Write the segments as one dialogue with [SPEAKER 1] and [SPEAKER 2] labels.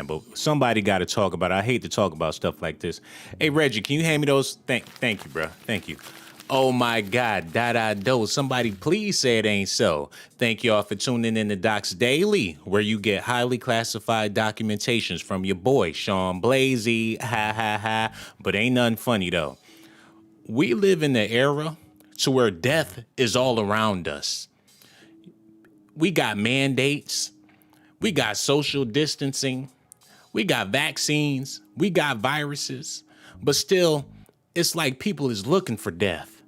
[SPEAKER 1] man, but somebody got to talk about it. I hate to talk about stuff like this. Hey, Reggie, can you hand me those? Thank you, bro. Thank you. Oh, my God. Do. Somebody please say it ain't so. Thank y'all for tuning in to Docs Daily, where you get highly classified documentations from your boy, Sean Blasey. Ha, ha, ha. But ain't nothing funny, though. We live in the era to where death is all around us. We got mandates. We got social distancing. We got vaccines. We got viruses. But still, it's like people is looking for death.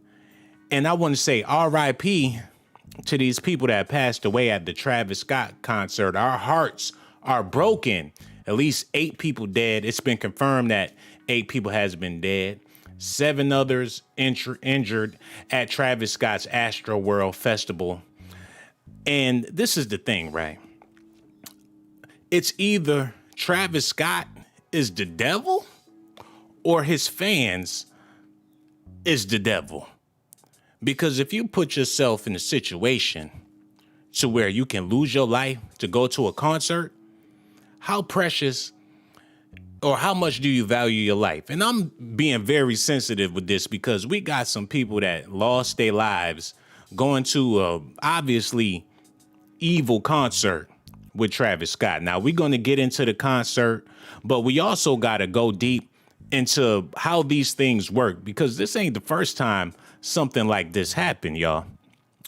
[SPEAKER 1] And I want to say RIP to these people that passed away at the Travis Scott concert. Our hearts are broken. At least 8 people dead. It's been confirmed that 8 people has been dead. 7 others injured at Travis Scott's Astro World Festival. And this is the thing, right? It's either Travis Scott is the devil or his fans is the devil. Because if you put yourself in a situation to where you can lose your life to go to a concert, how precious or how much do you value your life? And I'm being very sensitive with this because we got some people that lost their lives going to a obviously evil concert with Travis Scott. Now, we're going to get into the concert, but we also got to go deep into how these things work because this ain't the first time something like this happened, y'all.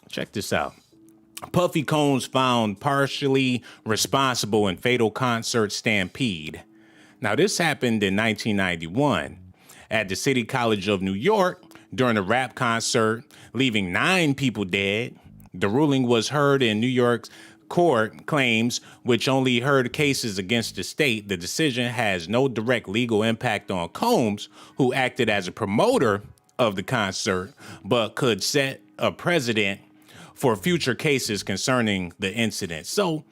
[SPEAKER 1] Check this out. Puffy Combs found partially responsible in fatal concert stampede. Now, this happened in 1991 at the City College of New York during a rap concert, leaving 9 people dead. The ruling was heard in New York's court claims, which only heard cases against the state. The decision has no direct legal impact on Combs, who acted as a promoter of the concert, but could set a precedent for future cases concerning the incident. So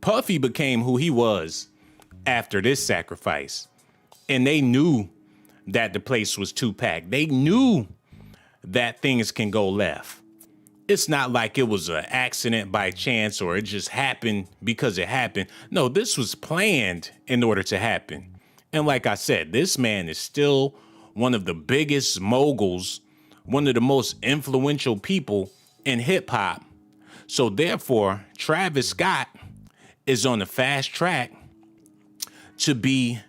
[SPEAKER 1] Puffy became who he was after this sacrifice. And they knew that the place was too packed. They knew that things can go left. It's not like it was an accident by chance or it just happened because it happened. No, this was planned in order to happen. And like I said, this man is still one of the biggest moguls, one of the most influential people in hip hop. So therefore, Travis Scott is on the fast track to be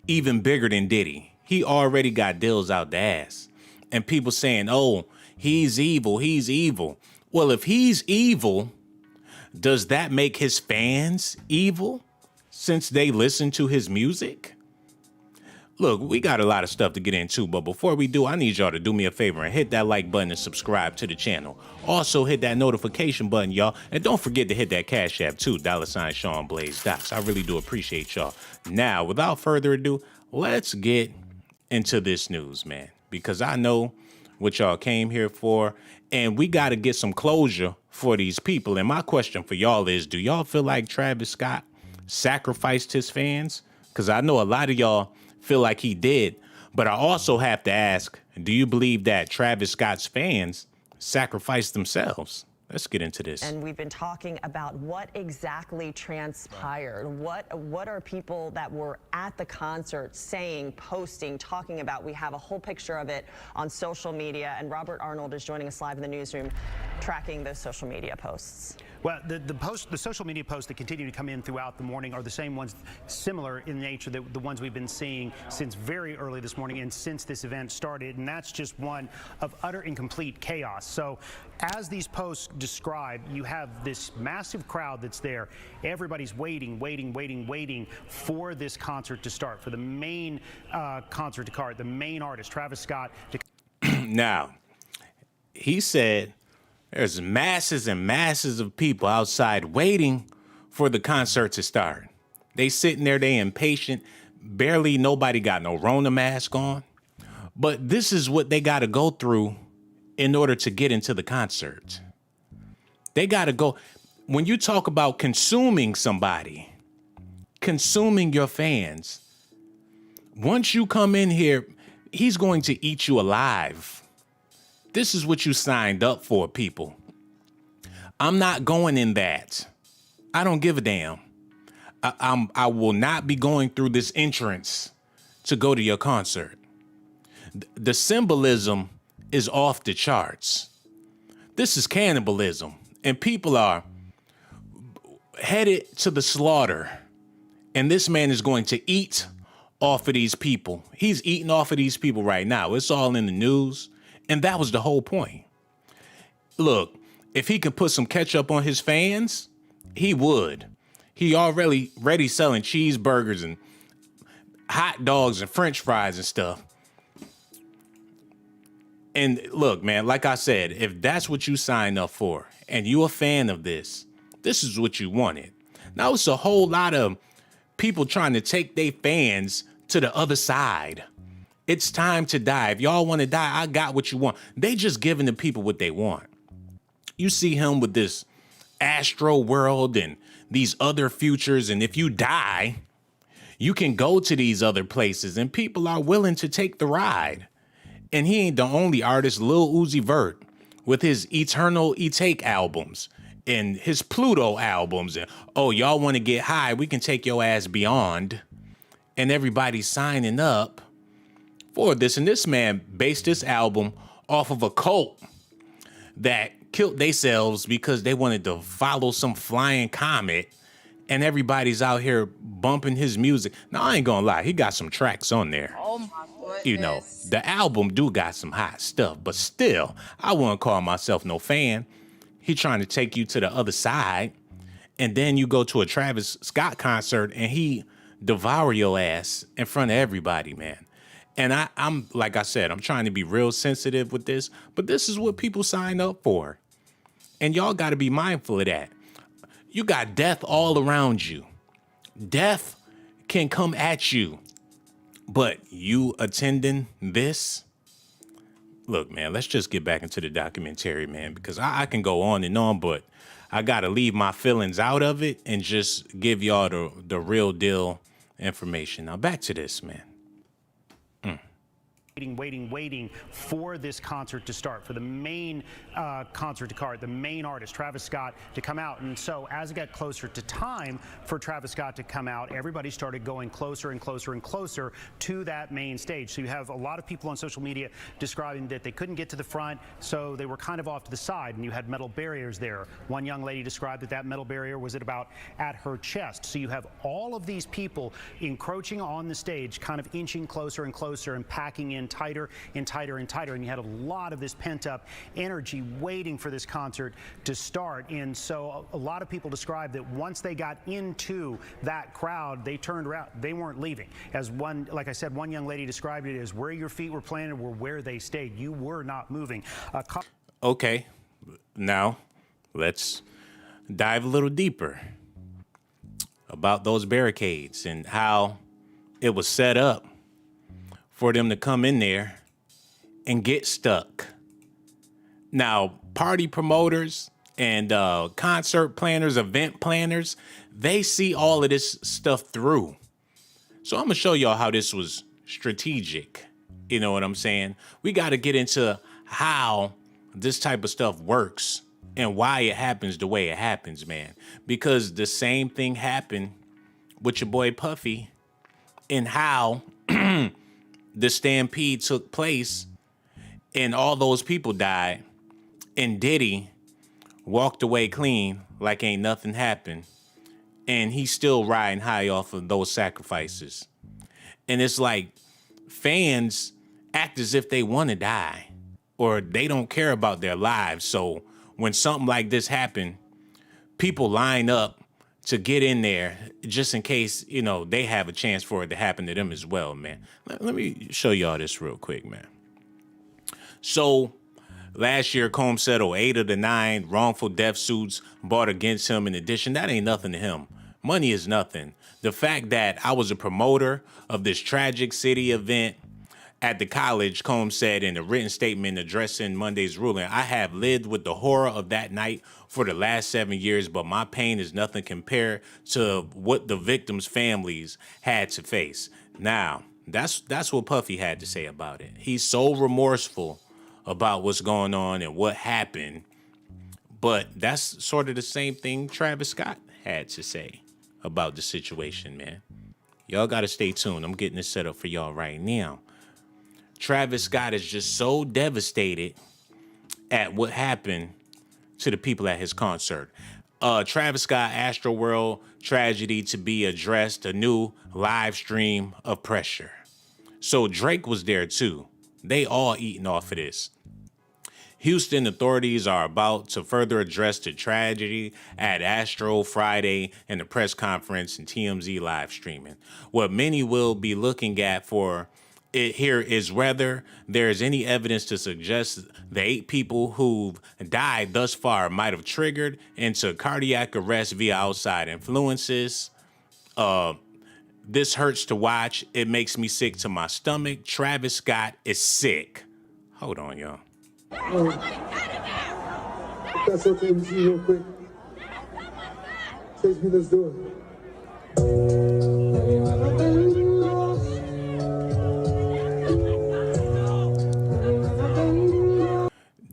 [SPEAKER 1] even bigger than Diddy. He already got deals out the ass. And people saying, oh, he's evil, he's evil. Well, if he's evil, does that make his fans evil since they listen to his music? Look, we got a lot of stuff to get into, but before we do, I need y'all to do me a favor and hit that like button and subscribe to the channel. Also, hit that notification button, y'all. And don't forget to hit that Cash App too, $ Sean Blaze Docs. I really do appreciate y'all. Now, without further ado, let's get into this news, man, because I know what y'all came here for, and we got to get some closure for these people. And my question for y'all is, do y'all feel like Travis Scott sacrificed his fans? Because I know a lot of y'all feel like he did, but I also have to ask, do you believe that Travis Scott's fans sacrificed themselves? Let's get into this.
[SPEAKER 2] And we've been talking about what exactly transpired. What are people that were at the concert saying, posting, talking about? We have a whole picture of it on social media, and Robert Arnold is joining us live in the newsroom, tracking those social media posts.
[SPEAKER 3] Well, the social media posts that continue to come in throughout the morning are the same ones, similar in nature, the ones we've been seeing since very early this morning and since this event started, and that's just one of utter and complete chaos. So as these posts describe, you have this massive crowd that's there. Everybody's waiting for this concert to start, for the main concert to start, the main artist, Travis Scott.
[SPEAKER 1] Now, he said there's masses and masses of people outside waiting for the concert to start. They sitting there, they impatient. Barely nobody got no Rona mask on. But this is what they got to go through in order to get into the concert. They got to go. When you talk about consuming somebody, consuming your fans, once you come in here, he's going to eat you alive. This is what you signed up for, people. I'm not going in that. I don't give a damn. I will not be going through this entrance to go to your concert. The symbolism is off the charts. This is cannibalism, and people are headed to the slaughter. And this man is going to eat off of these people. He's eating off of these people right now. It's all in the news. And that was the whole point. Look, if he could put some ketchup on his fans, he would. He already selling cheeseburgers and hot dogs and French fries and stuff. And look, man, like I said, if that's what you signed up for and you a fan of this is what you wanted. Now it's a whole lot of people trying to take their fans to the other side. It's time to die. If y'all want to die, I got what you want. They just giving the people what they want. You see him with this Astro world and these other futures. And if you die, you can go to these other places and people are willing to take the ride. And he ain't the only artist. Lil Uzi Vert with his Eternal E-Take albums and his Pluto albums. And, oh, y'all want to get high? We can take your ass beyond. And everybody's signing up for this. And this man based this album off of a cult that killed themselves because they wanted to follow some flying comet. And everybody's out here bumping his music. Now, I ain't gonna lie. He got some tracks on there.
[SPEAKER 4] Oh my goodness.
[SPEAKER 1] You know, the album do got some hot stuff, but still, I wouldn't call myself no fan. He trying to take you to the other side, and then you go to a Travis Scott concert and he devour your ass in front of everybody, man. And I'm like I said, I'm trying to be real sensitive with this, but this is what people sign up for. And y'all got to be mindful of that. You got death all around you. Death can come at you. But you attending this? Look, man, let's just get back into the documentary, man, because I can go on and on, but I got to leave my feelings out of it and just give y'all the real deal information. Now, back to this, man.
[SPEAKER 3] Waiting for this concert to start, for the main concert to start, the main artist, Travis Scott, to come out. And so as it got closer to time for Travis Scott to come out, everybody started going closer and closer and closer to that main stage. So you have a lot of people on social media describing that they couldn't get to the front, so they were kind of off to the side, and you had metal barriers there. One young lady described that metal barrier was at her chest. So you have all of these people encroaching on the stage, kind of inching closer and closer and packing in tighter and tighter and tighter, and you had a lot of this pent-up energy waiting for this concert to start. And so a lot of people described that once they got into that crowd, they turned around. They weren't leaving. As one, like I said, one young lady described it as where your feet were planted were where they stayed. You were not moving.
[SPEAKER 1] Okay, now let's dive a little deeper about those barricades and how it was set up for them to come in there and get stuck. Now, party promoters and concert planners, event planners, they see all of this stuff through. So I'm gonna show y'all how this was strategic. You know what I'm saying? We got to get into how this type of stuff works and why it happens the way it happens, man. Because the same thing happened with your boy Puffy and how the stampede took place and all those people died and Diddy walked away clean like ain't nothing happened, and he's still riding high off of those sacrifices. And it's like fans act as if they want to die or they don't care about their lives. So when something like this happened, people line up to get in there just in case, you know, they have a chance for it to happen to them as well, man. Let me show y'all this real quick, man. So last year, Combs settled 8 of the 9 wrongful death suits brought against him. In addition, that ain't nothing to him. Money is nothing. The fact that I was a promoter of this tragic city event at the college, Combs said in a written statement addressing Monday's ruling, I have lived with the horror of that night for the last 7 years, but my pain is nothing compared to what the victims' families had to face. Now, that's what Puffy had to say about it. He's so remorseful about what's going on and what happened, but that's sort of the same thing Travis Scott had to say about the situation, man. Y'all got to stay tuned. I'm getting this set up for y'all right now. Travis Scott is just so devastated at what happened to the people at his concert. Travis Scott, Astro World tragedy to be addressed, a new live stream of pressure. So Drake was there too. They all eating off of this. Houston authorities are about to further address the tragedy at Astro Friday in the press conference and TMZ live streaming. What many will be looking at for it here is whether there is any evidence to suggest the 8 people who've died thus far might have triggered into cardiac arrest via outside influences. This hurts to watch. It makes me sick to my stomach. Travis Scott is sick. Hold on, y'all.
[SPEAKER 4] If that's okay with you real quick. Chase me, let's do it.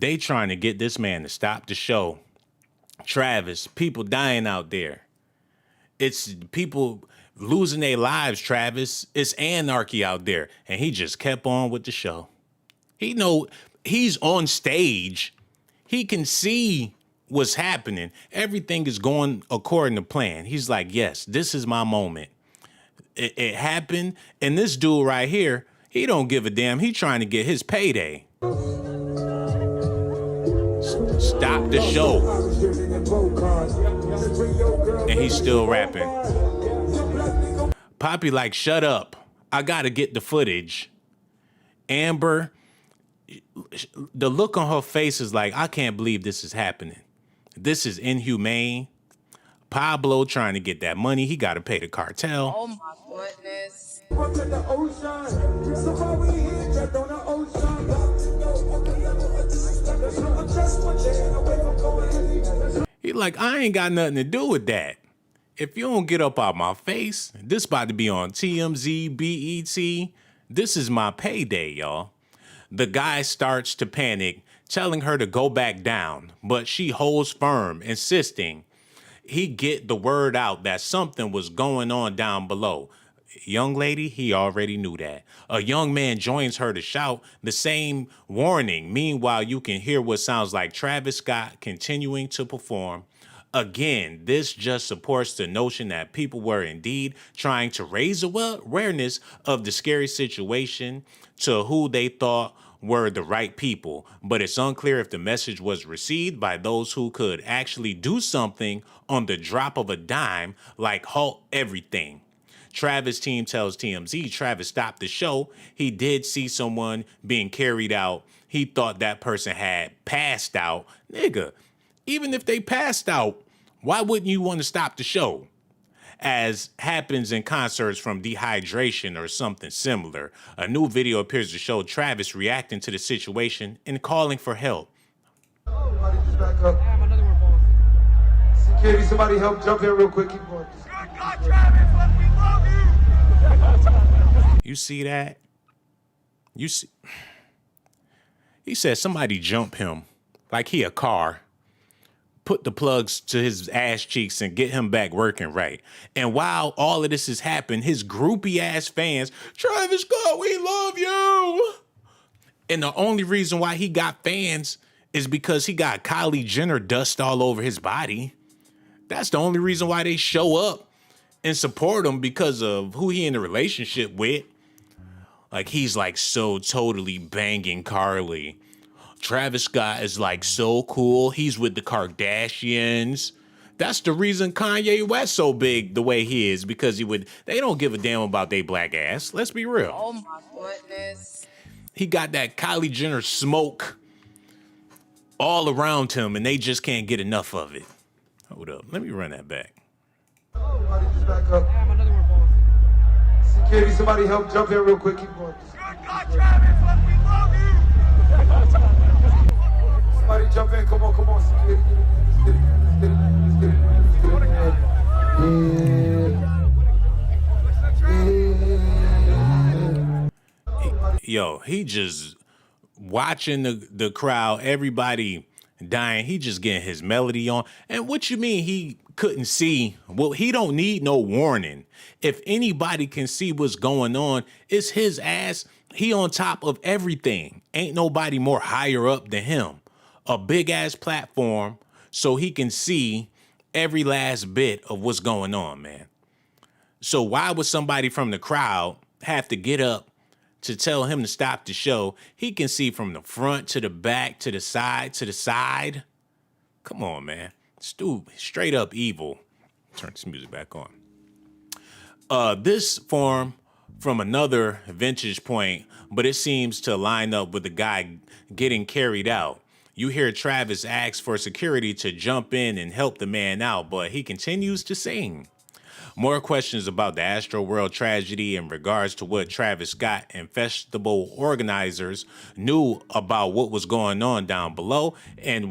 [SPEAKER 1] They trying to get this man to stop the show. Travis, people dying out there. It's people losing their lives, Travis. It's anarchy out there. And he just kept on with the show. He know he's on stage. He can see what's happening. Everything is going according to plan. He's like, yes, this is my moment. It happened. And this dude right here, he don't give a damn. He trying to get his payday. Stop the show. And he's still rapping. Poppy like, shut up. I gotta get the footage. Amber, the look on her face is like, I can't believe this is happening. This is inhumane. Pablo trying to get that money. He got to pay the cartel.
[SPEAKER 5] Oh my goodness.
[SPEAKER 1] He like, I ain't got nothing to do with that. If you don't get up out my face, this about to be on TMZ, BET. This is my payday, y'all. The guy starts to panic, telling her to go back down, but she holds firm, insisting he get the word out that something was going on down below. Young lady, he already knew that. A young man joins her to shout the same warning. Meanwhile, you can hear what sounds like Travis Scott continuing to perform. Again, this just supports the notion that people were indeed trying to raise awareness of the scary situation to who they thought were the right people, but it's unclear if the message was received by those who could actually do something on the drop of a dime, like halt everything. Travis' team tells TMZ Travis stopped the show. He did see someone being carried out. He thought that person had passed out. Nigga, even if they passed out, why wouldn't you want to stop the show? As happens in concerts from dehydration or something similar, a new video appears to show Travis reacting to the situation and calling for help.
[SPEAKER 4] Somebody just back up. Security, somebody help jump in real quick. Keep going.
[SPEAKER 1] You see that? You see? He said somebody jump him like he a car. Put the plugs to his ass cheeks and get him back working right. And while all of this has happened, his groupie ass fans, Travis Scott, we love you. And the only reason why he got fans is because he got Kylie Jenner dust all over his body. That's the only reason why they show up and support him, because of who he in a relationship with. Like, he's like so totally banging Carly. Travis Scott is like so cool. He's with the Kardashians. That's the reason Kanye West so big the way he is, because they don't give a damn about they black ass. Let's be real.
[SPEAKER 5] Oh my goodness.
[SPEAKER 1] He got that Kylie Jenner smoke all around him, and they just can't get enough of it. Hold up. Let me run that back.
[SPEAKER 4] Somebody just back up. Security, somebody help jump in real quick. Keep going. Somebody jump in. Come on. Security.
[SPEAKER 1] Yo, he just watching the crowd, everybody dying. He just getting his melody on. And what you mean he couldn't see, well, he don't need no warning. If anybody can see what's going on, it's his ass. He on top of everything. Ain't nobody more higher up than him. A big ass platform so he can see every last bit of what's going on, man. So why would somebody from the crowd have to get up to tell him to stop the show? He can see from the front to the back to the side to the side. Come on, man. Stupid, straight up evil. Turn this music back on. This form from another vantage point, but it seems to line up with the guy getting carried out. You hear Travis ask for security to jump in and help the man out, but he continues to sing. More questions about the Astro World tragedy in regards to what Travis Scott and festival organizers knew about what was going on down below, and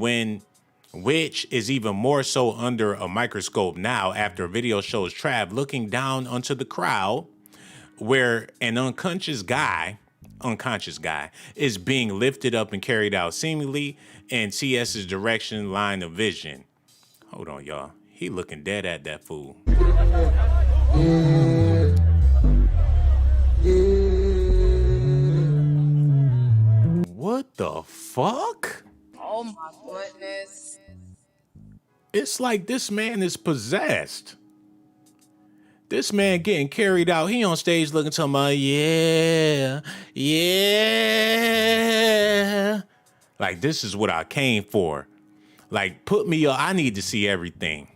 [SPEAKER 1] which is even more so under a microscope now after a video shows Trav looking down onto the crowd where an unconscious guy is being lifted up and carried out seemingly in TS's direction line of vision. Hold on, y'all. He looking dead at that fool. What the fuck?
[SPEAKER 5] Oh my goodness.
[SPEAKER 1] It's like this man is possessed. This man getting carried out. He on stage looking to my yeah. Like, this is what I came for. Like, put me up. I need to see everything.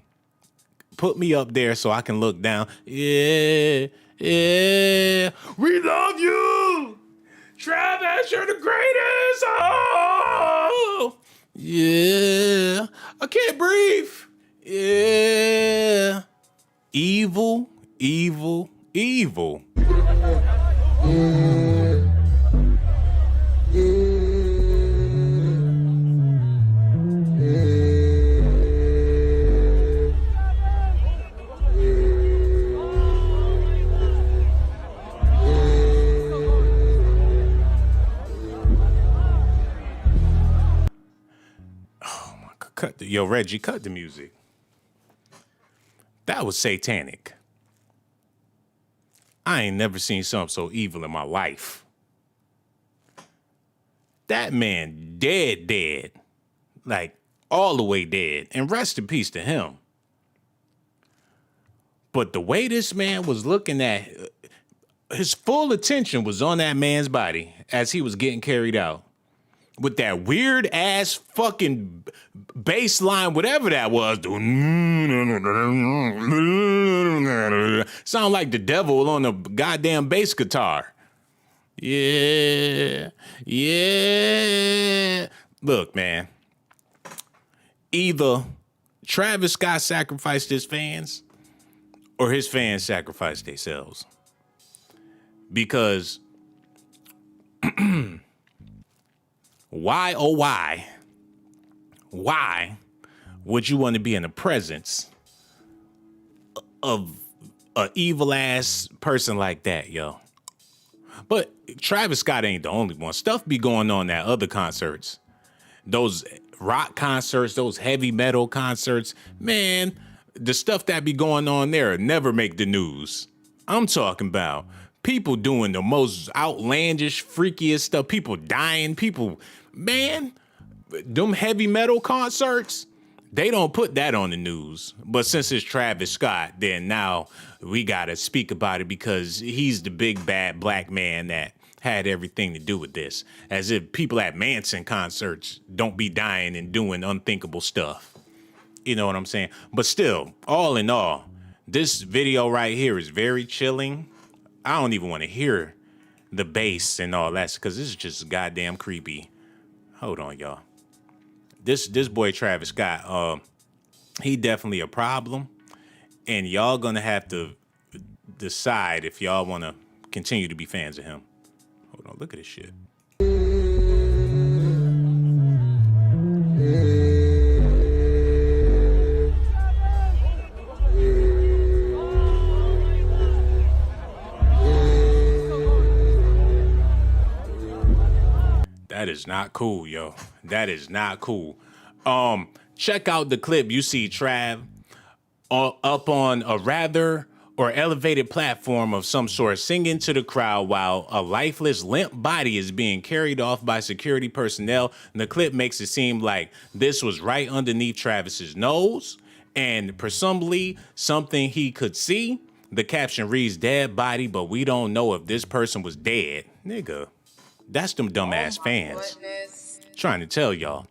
[SPEAKER 1] Put me up there so I can look down. Yeah. We love you. Travis, you're the greatest. Oh. Yeah. I can't breathe. Yeah. Evil. Yo, Reggie, cut the music. That was satanic. I ain't never seen something so evil in my life. That man dead. Like, all the way dead. And rest in peace to him. But the way this man was looking at, his full attention was on that man's body as he was getting carried out. With that weird ass fucking bass line, whatever that was. Sound like the devil on a goddamn bass guitar. Yeah. Look, man. Either Travis Scott sacrificed his fans or his fans sacrificed themselves. Because why, oh why would you want to be in the presence of an evil ass person like that, yo? But Travis Scott ain't the only one. Stuff be going on at other concerts. Those rock concerts, those heavy metal concerts, man, the stuff that be going on there never make the news. I'm talking about people doing the most outlandish, freakiest stuff, people dying, man, them heavy metal concerts, they don't put that on the news. But since it's Travis Scott, then now we got to speak about it because he's the big bad black man that had everything to do with this. As if people at Manson concerts don't be dying and doing unthinkable stuff. You know what I'm saying? But still, all in all, this video right here is very chilling. I don't even want to hear the bass and all that because this is just goddamn creepy. Hold on, y'all. This boy Travis Scott, he definitely a problem, and y'all gonna have to decide if y'all want to continue to be fans of him. Hold on, look at this shit. That is not cool, yo. That is not cool. Check out the clip. You see Trav up on a rather or elevated platform of some sort, singing to the crowd while a lifeless, limp body is being carried off by security personnel. And the clip makes it seem like this was right underneath Travis's nose and presumably something he could see. The caption reads, "Dead body, but we don't know if this person was dead." Nigga, that's them dumbass fans.
[SPEAKER 5] Goodness.
[SPEAKER 1] Trying to tell y'all.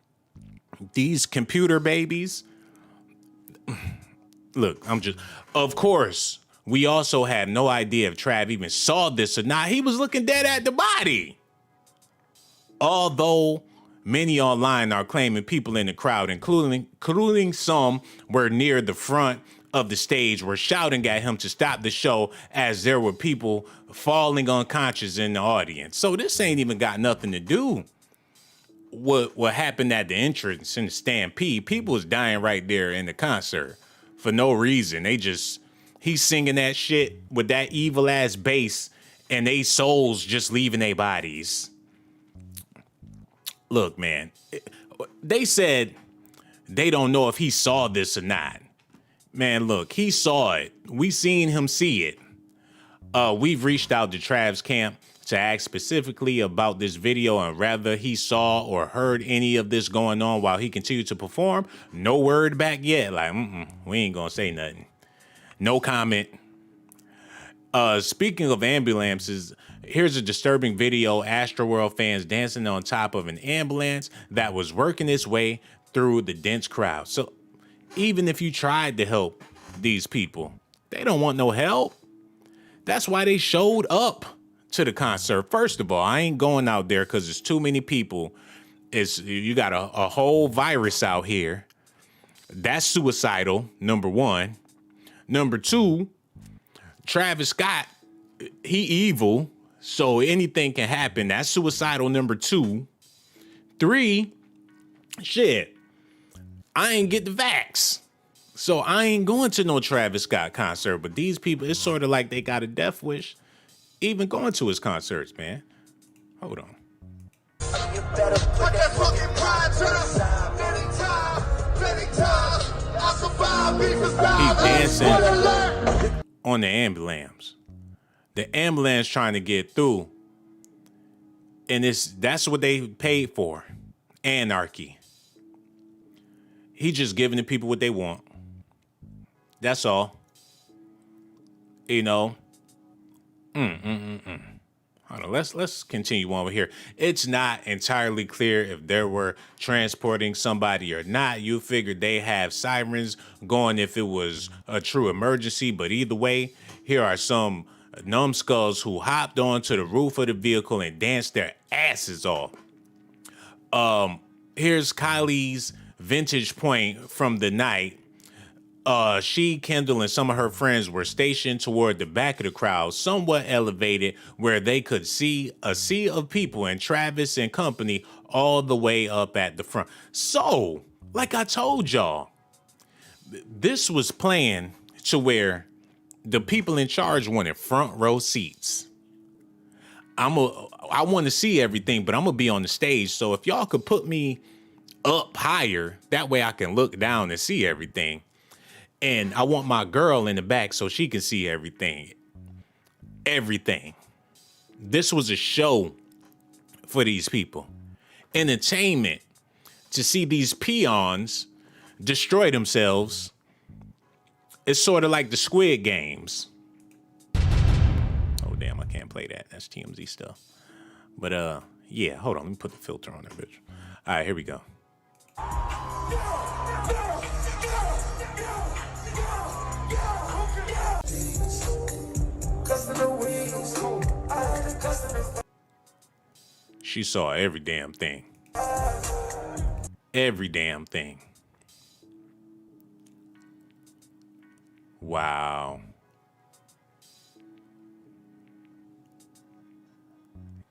[SPEAKER 1] These computer babies. Look, of course, we also had no idea if Trav even saw this or not. He was looking dead at the body. Although many online are claiming people in the crowd, including some were near the front of the stage, were shouting at him to stop the show as there were people falling unconscious in the audience. So this ain't even got nothing to do with what happened at the entrance in the stampede. People was dying right there in the concert for no reason. He's singing that shit with that evil ass bass and they souls just leaving their bodies. Look, man, they said they don't know if he saw this or not. Man, look, he saw it. We seen him see it. We've reached out to Trav's camp to ask specifically about this video and whether he saw or heard any of this going on while he continued to perform. No word back yet. Like, we ain't gonna say nothing. No comment. Speaking of ambulances, here's a disturbing video. Astro World fans dancing on top of an ambulance that was working its way through the dense crowd. So even if you tried to help these people, they don't want no help. That's why they showed up to the concert. First of all, I ain't going out there because there's too many people. You got a whole virus out here. That's suicidal, number one. Number two, Travis Scott, he evil, so anything can happen. That's suicidal, number two. Three, shit, I ain't get the vax. So I ain't going to no Travis Scott concert. But these people, it's sort of like they got a death wish even going to his concerts, man. Hold on.
[SPEAKER 6] You better put that fucking pride to the side. Many times, I survived because
[SPEAKER 1] He dancing on the ambulance. The ambulance trying to get through. And that's what they paid for. Anarchy. He just giving the people what they want. That's all. You know. Hold on, let's continue on over here. It's not entirely clear if they were transporting somebody or not. You figured they have sirens going if it was a true emergency, but either way, here are some numbskulls who hopped onto the roof of the vehicle and danced their asses off. Here's Kylie's vintage point from the night. She, Kendall, and some of her friends were stationed toward the back of the crowd, somewhat elevated, where they could see a sea of people and Travis and company all the way up at the front. So, like I told y'all, this was planned to where the people in charge wanted front row seats. I want to see everything, but I'm going to be on the stage. So if y'all could put me up higher, that way I can look down and see everything. And I want my girl in the back so she can see everything. Everything. This was a show for these people. Entertainment. To see these peons destroy themselves. It's sort of like the Squid Games. Oh, damn, I can't play that. That's TMZ stuff. But, yeah, hold on. Let me put the filter on there, bitch. All right, here we go. She saw every damn thing. Every damn thing. Wow.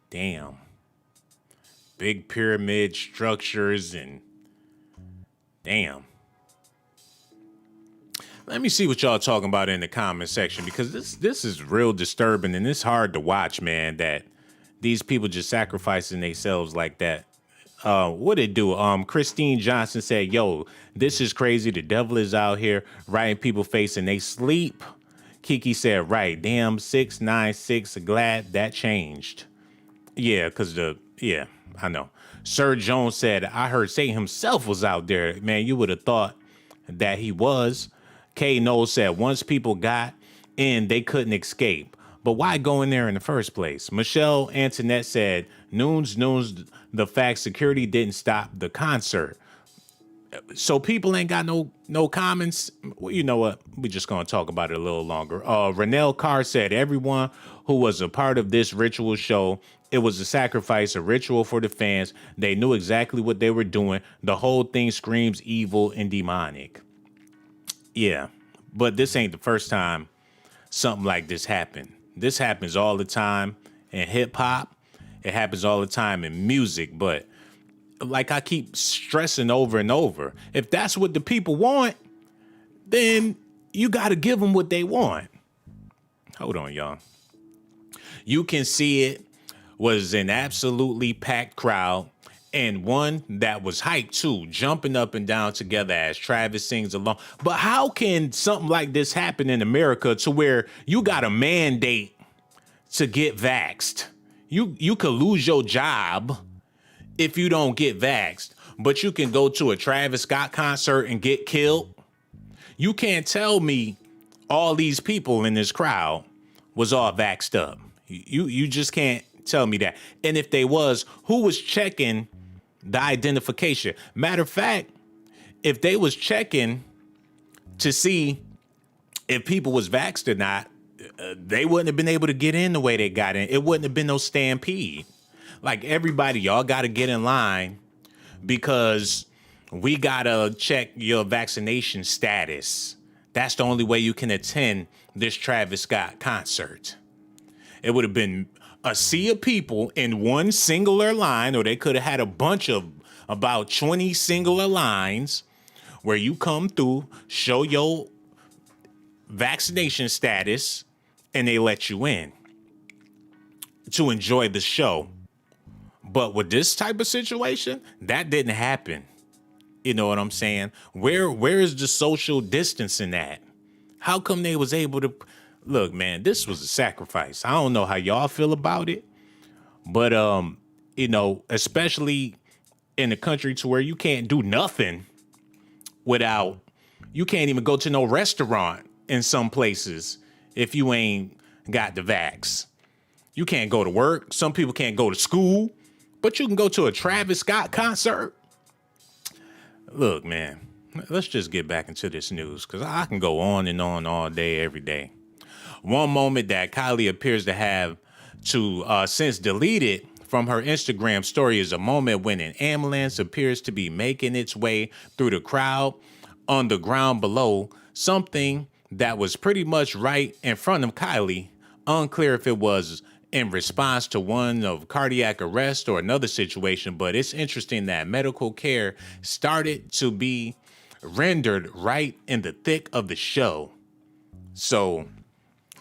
[SPEAKER 1] Damn. Big pyramid structures and damn. Let me see what y'all talking about in the comment section, because this is real disturbing and it's hard to watch, man, that these people just sacrificing themselves like that What it do? Christine Johnson said, "Yo, this is crazy. The devil is out here, right in people's face, and they sleep." Kiki said, "Right, damn 696. Glad that changed." Yeah, I know. Sir Jones said, "I heard Satan himself was out there. Man, you would have thought that he was." K Knowles said, "Once people got in, they couldn't escape. But why go in there in the first place?" Michelle Antoinette said, Noons, the fact security didn't stop the concert. So people ain't got no comments. Well, you know what? We just gonna talk about it a little longer. Renell Carr said, "Everyone who was a part of this ritual show, it was a sacrifice, a ritual for the fans. They knew exactly what they were doing. The whole thing screams evil and demonic." Yeah, but this ain't the first time something like this happened. This happens all the time in hip hop. It happens all the time in music. But like I keep stressing over and over, if that's what the people want, then you got to give them what they want. Hold on, y'all. You can see it was an absolutely packed crowd, and one that was hyped too, jumping up and down together as Travis sings along. But how can something like this happen in America to where you got a mandate to get vaxxed? You could lose your job if you don't get vaxxed, but you can go to a Travis Scott concert and get killed. You can't tell me all these people in this crowd was all vaxxed up. You just can't tell me that. And if they was, who was checking the identification? Matter of fact, if they was checking to see if people was vaxxed or not, they wouldn't have been able to get in the way they got in. It wouldn't have been no stampede. Like, everybody, y'all got to get in line because we got to check your vaccination status. That's the only way you can attend this Travis Scott concert. It would have been a sea of people in one singular line, or they could have had a bunch of about 20 singular lines where you come through, show your vaccination status, and they let you in to enjoy the show. But with this type of situation, that didn't happen. You know what I'm saying? Where is the social distancing at? How come they was able to... Look, man, this was a sacrifice. I don't know how y'all feel about it, but you know, especially in a country to where you can't do nothing without... You can't even go to no restaurant in some places if you ain't got the vax. You can't go to work. Some people can't go to school, but you can go to a Travis Scott concert. Look, man, let's just get back into this news because I can go on and on all day, every day. One moment that Kylie appears to have since deleted from her Instagram story is a moment when an ambulance appears to be making its way through the crowd on the ground below, something that was pretty much right in front of Kylie. Unclear if it was in response to one of cardiac arrest or another situation, but it's interesting that medical care started to be rendered right in the thick of the show. So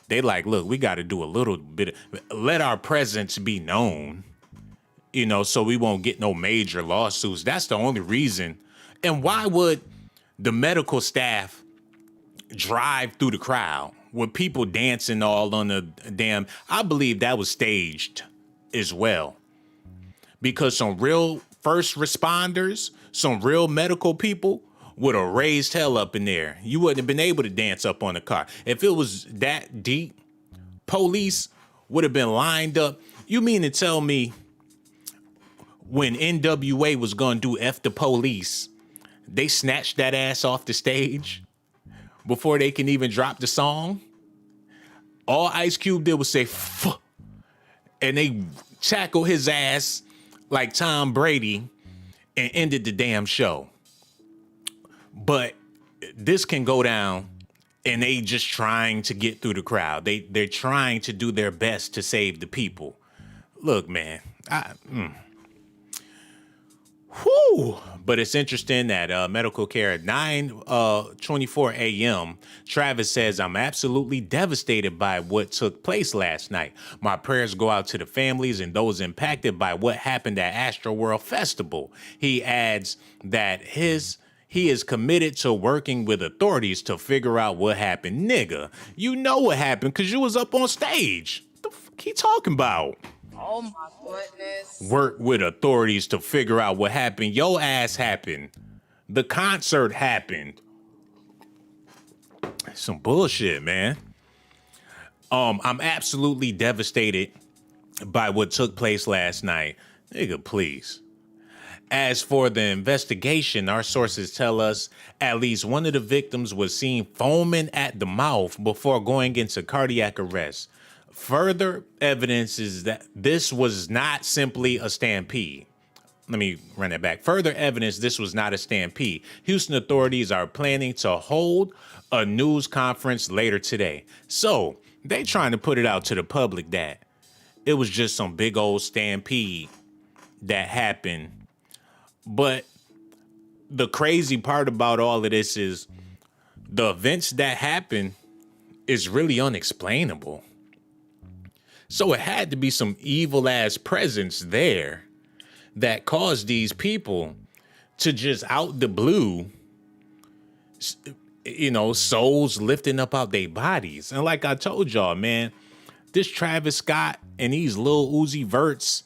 [SPEAKER 1] they like, look, we got to do a little bit, let our presence be known, you know, so we won't get no major lawsuits. That's the only reason. And why would the medical staff drive through the crowd with people dancing all on the damn... I believe that was staged as well, because some real first responders, some real medical people would have raised hell up in there. You wouldn't have been able to dance up on the car. If it was that deep, police would have been lined up. You mean to tell me when NWA was going to do F the police, they snatched that ass off the stage before they can even drop the song? All Ice Cube did was say, "Fuck," and they tackled his ass like Tom Brady and ended the damn show. But this can go down and they just trying to get through the crowd. They're trying to do their best to save the people. Look, man, Whew. But it's interesting that medical care at 9:24 a.m. Travis says, I'm absolutely devastated by what took place last night. My prayers go out to the families and those impacted by what happened at Astro World Festival. He adds that he is committed to working with authorities to figure out what happened. Nigga, you know what happened because you was up on stage. What the fuck he talking about?
[SPEAKER 5] Oh my goodness.
[SPEAKER 1] Work with authorities to figure out what happened. Your ass happened. The concert happened. Some bullshit, man. I'm absolutely devastated by what took place last night. Nigga, please. As for the investigation, our sources tell us at least one of the victims was seen foaming at the mouth before going into cardiac arrest. Further evidence is that this was not simply a stampede. Let me run that back. Further evidence this was not a stampede. Houston authorities are planning to hold a news conference later today. So they trying to put it out to the public that it was just some big old stampede that happened. But the crazy part about all of this is the events that happened is really unexplainable. So it had to be some evil ass presence there that caused these people to just out the blue, you know, souls lifting up out their bodies. And like I told y'all, man, this Travis Scott and these Lil Uzi Verts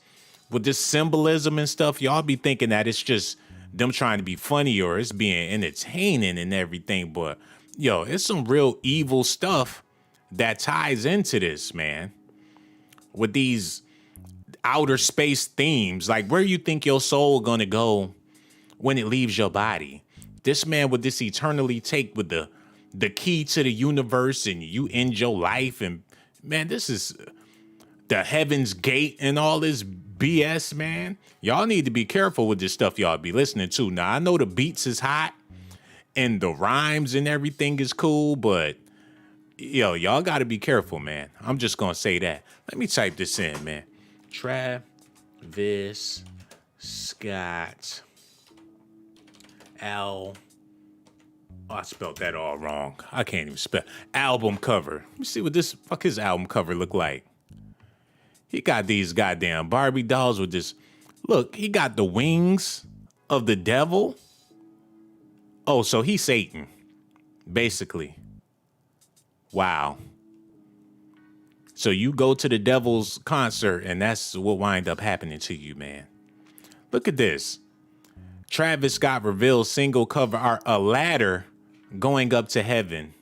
[SPEAKER 1] with this symbolism and stuff, y'all be thinking that it's just them trying to be funny or it's being entertaining and everything. But yo, it's some real evil stuff that ties into this, man. With these outer space themes, like where you think your soul gonna go when it leaves your body. This man with this eternally take with the key to the universe and you end your life. And man, this is the heaven's gate and all this BS, man. Y'all need to be careful with this stuff y'all be listening to. Now, I know the beats is hot and the rhymes and everything is cool, but yo, y'all got to be careful, man. I'm just going to say that. Let me type this in, man. Travis Scott. I spelled that all wrong. I can't even spell. Album cover. Let me see what this fuck his album cover look like. He got these goddamn Barbie dolls with this. Look, he got the wings of the devil. Oh, so he's Satan, basically. Wow. So you go to the devil's concert and that's what wind up happening to you, man. Look at this. Travis Scott reveals single cover art, a ladder going up to heaven.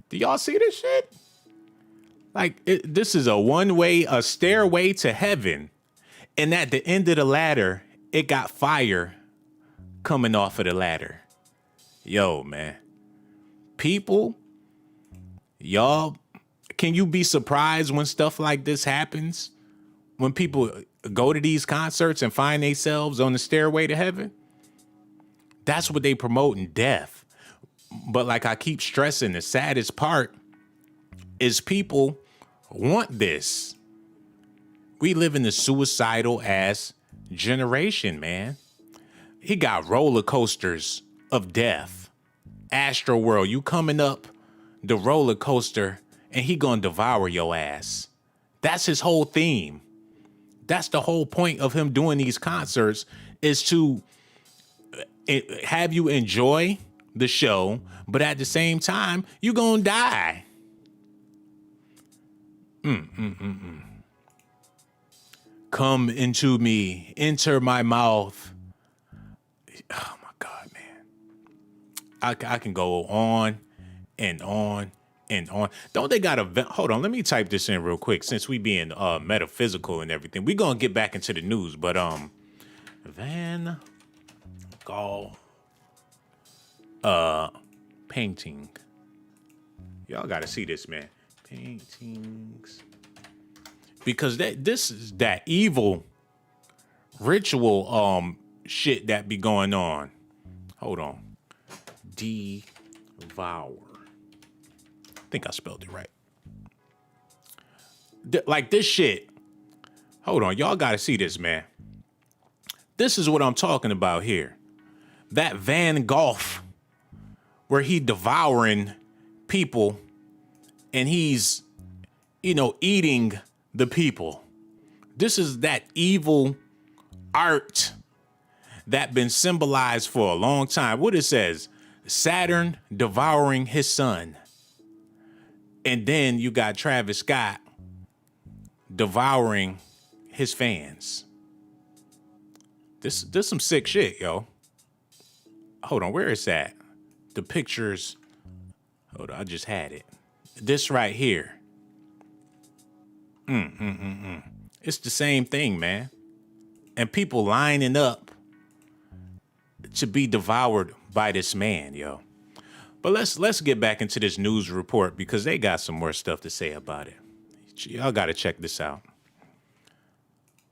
[SPEAKER 1] Do y'all see this shit? Like, this is a stairway to heaven. And at the end of the ladder, it got fire coming off of the ladder. Yo, man. People, y'all, can you be surprised when stuff like this happens? When people go to these concerts and find themselves on the stairway to heaven? That's what they promote in death. But like I keep stressing, the saddest part is people want this. We live in the suicidal ass generation, man. He got roller coasters of death. Astro World, you coming up the roller coaster and he gonna devour your ass. That's his whole theme. That's the whole point of him doing these concerts, is to have you enjoy the show, but at the same time, you gonna die. Come into me, enter my mouth. Oh my God, man. I can go on and on and on. Don't they got a... Hold on, let me type this in real quick since we being metaphysical and everything. We're going to get back into the news, but Van Gogh painting. Y'all got to see this, man. Paintings. Because this is that evil ritual shit that be going on. Hold on. Devour. I think I spelled it right. Like this shit. Hold on. Y'all got to see this, man. This is what I'm talking about here. That Van Gogh, where he devouring people and he's, eating the people. This is that evil art that been symbolized for a long time. What it says, Saturn devouring his son. And then you got Travis Scott devouring his fans. This some sick shit, yo. Hold on, where is that? The pictures. Hold on, I just had it. This right here. It's the same thing, man. And people lining up to be devoured by this man, yo. But let's get back into this news report because they got some more stuff to say about it. Y'all got to check this out.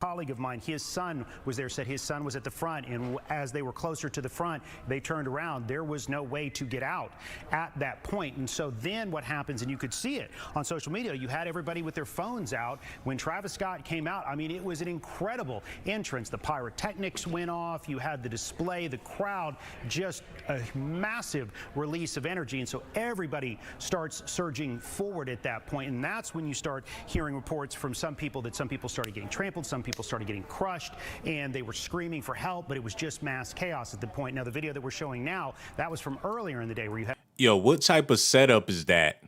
[SPEAKER 3] Colleague of mine, his son was there, said his son was at the front, and as they were closer to the front, they turned around. There was no way to get out at that point. And so then what happens, and you could see it on social media, you had everybody with their phones out. When Travis Scott came out, I mean, it was an incredible entrance. The pyrotechnics went off. You had the display, the crowd, just a massive release of energy. And so everybody starts surging forward at that point. And that's when you start hearing reports from some people that some people started getting trampled, some people started getting crushed, and they were screaming for help, but it was just mass chaos at the point. Now, the video that we're showing now, that was from earlier in the day where you had...
[SPEAKER 1] Yo, what type of setup is that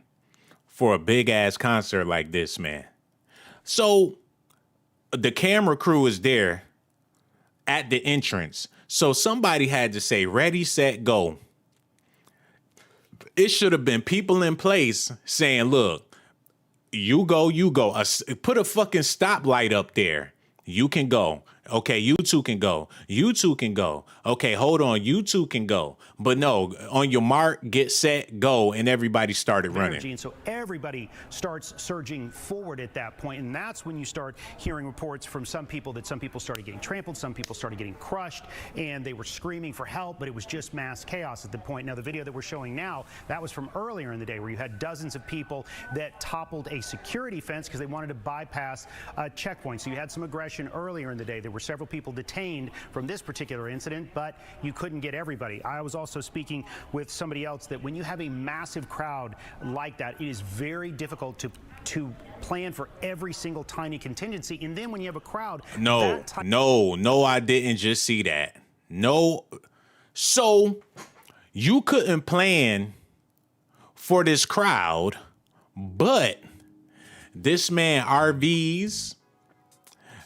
[SPEAKER 1] for a big-ass concert like this, man? So, the camera crew is there at the entrance. So, somebody had to say, ready, set, go. It should have been people in place saying, look, you go, you go. Put a fucking stoplight up there. You can go. Okay, you two can go. You two can go. Okay, hold on. You two can go. But no, on your mark, get set, go, and everybody started running.
[SPEAKER 3] And so everybody starts surging forward at that point, and that's when you start hearing reports from some people that some people started getting trampled, some people started getting crushed, and they were screaming for help, but it was just mass chaos at the point. Now, the video that we're showing now, that was from earlier in the day where you had dozens of people that toppled a security fence because they wanted to bypass a checkpoint. So you had some aggression earlier in the day. There were several people detained from this particular incident, but you couldn't get everybody. I was also speaking with somebody else that when you have a massive crowd like that, it is very difficult to plan for every single tiny contingency. And then when you have a crowd...
[SPEAKER 1] No, I didn't just see that. No. So you couldn't plan for this crowd, but this man RVs,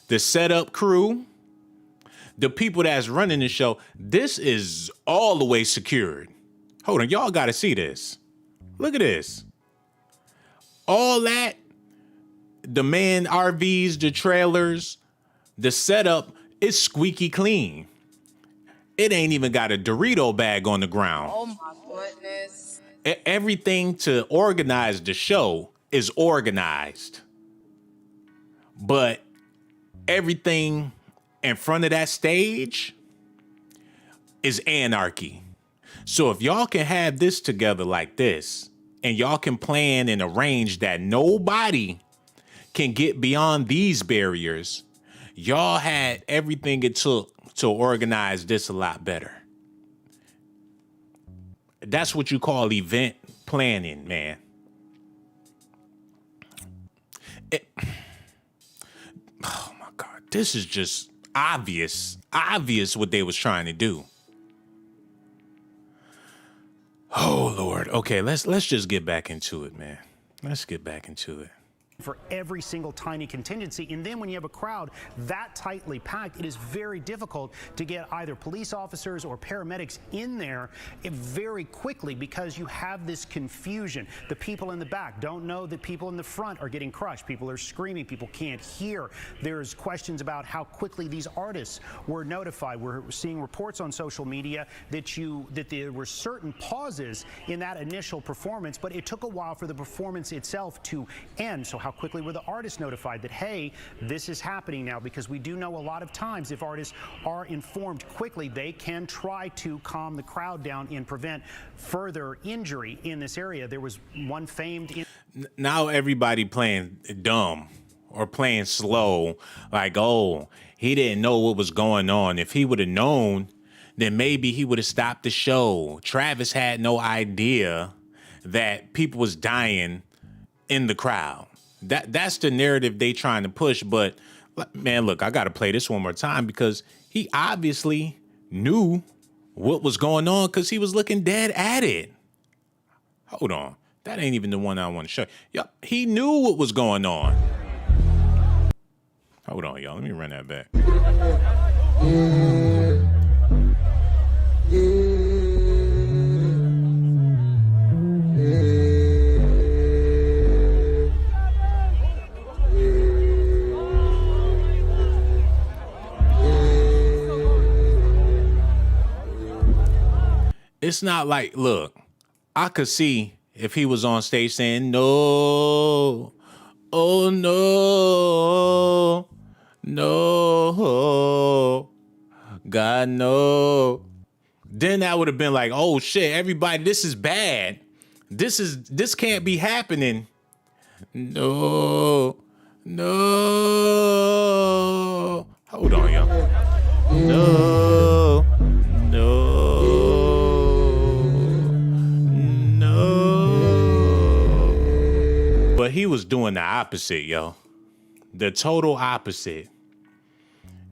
[SPEAKER 1] the setup crew, the people that's running the show, this is all the way secured. Hold on, y'all got to see this. Look at this. All that, the man RVs, the trailers, the setup, is squeaky clean. It ain't even got a Dorito bag on the ground.
[SPEAKER 5] Oh my goodness.
[SPEAKER 1] Everything to organize the show is organized. But everything in front of that stage is anarchy. So if y'all can have this together like this, and y'all can plan and arrange that nobody can get beyond these barriers, y'all had everything it took to organize this a lot better. That's what you call event planning, man. Oh my God, this is just obvious what they was trying to do. Oh Lord. Okay, let's just get back into it, man. Let's get back into it.
[SPEAKER 3] For every single tiny contingency. And then when you have a crowd that tightly packed, it is very difficult to get either police officers or paramedics in there very quickly because you have this confusion. The people in the back don't know that people in the front are getting crushed. People are screaming. People can't hear. There's questions about how quickly these artists were notified. We're seeing reports on social media that there were certain pauses in that initial performance, but it took a while for the performance itself to end. So how quickly were the artists notified that, hey, this is happening now? Because we do know a lot of times if artists are informed quickly, they can try to calm the crowd down and prevent further injury in this area. There was one famed...
[SPEAKER 1] Now everybody playing dumb or playing slow, like, oh, he didn't know what was going on. If he would have known, then maybe he would have stopped the show. Travis had no idea that people was dying in the crowd. That's the narrative they trying to push. But man, look, I got to play this one more time because he obviously knew what was going on because he was looking dead at it. Hold on. That ain't even the one I want to show. Yo, he knew what was going on. Hold on, y'all. Let me run that back. It's not like, look, I could see if he was on stage saying, no, oh no, no, God, no. Then that would have been like, oh shit, everybody, this is bad. This can't be happening. No, no. Hold on, y'all. No, no. But he was doing the opposite, yo. The total opposite.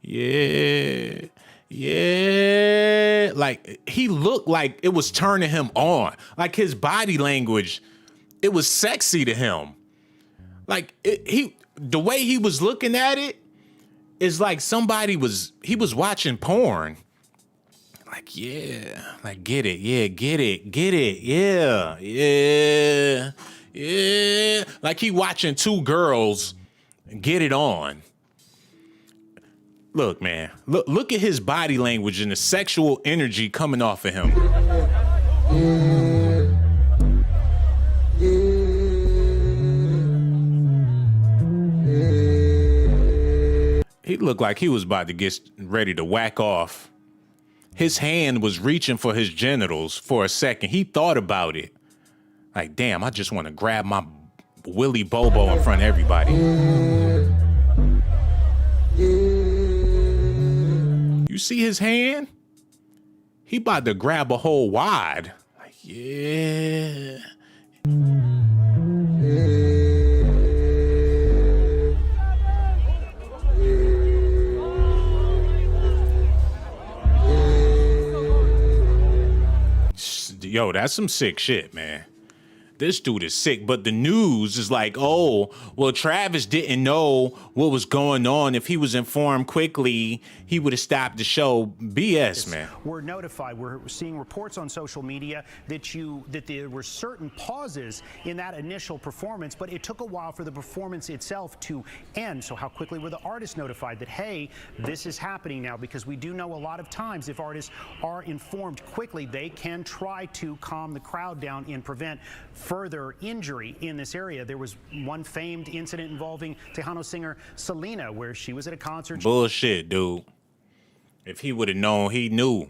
[SPEAKER 1] Yeah. Yeah. Like, he looked like it was turning him on. Like, his body language, it was sexy to him. Like, the way he was looking at it is like he was watching porn. Like, yeah. Like, get it. Yeah, get it. Get it. Yeah. Yeah. Yeah, like he watching two girls get it on. Look, man, look at his body language and the sexual energy coming off of him. He looked like he was about to get ready to whack off. His hand was reaching for his genitals for a second. He thought about it. Like, damn, I just want to grab my Willy Bobo in front of everybody. You see his hand? He about to grab a whole wad. Like, yeah. Yo, that's some sick shit, man. This dude is sick, but the news is like, oh, well, Travis didn't know what was going on. If he was informed quickly, he would have stopped the show. BS, man.
[SPEAKER 3] We're notified. We're seeing reports on social media that there were certain pauses in that initial performance, but it took a while for the performance itself to end. So how quickly were the artists notified that, hey, this is happening now? Because we do know a lot of times if artists are informed quickly, they can try to calm the crowd down and prevent further injury in this area. There was one famed incident involving Tejano singer Selena, where she was at a concert.
[SPEAKER 1] Bullshit, dude. If he would have known, he knew.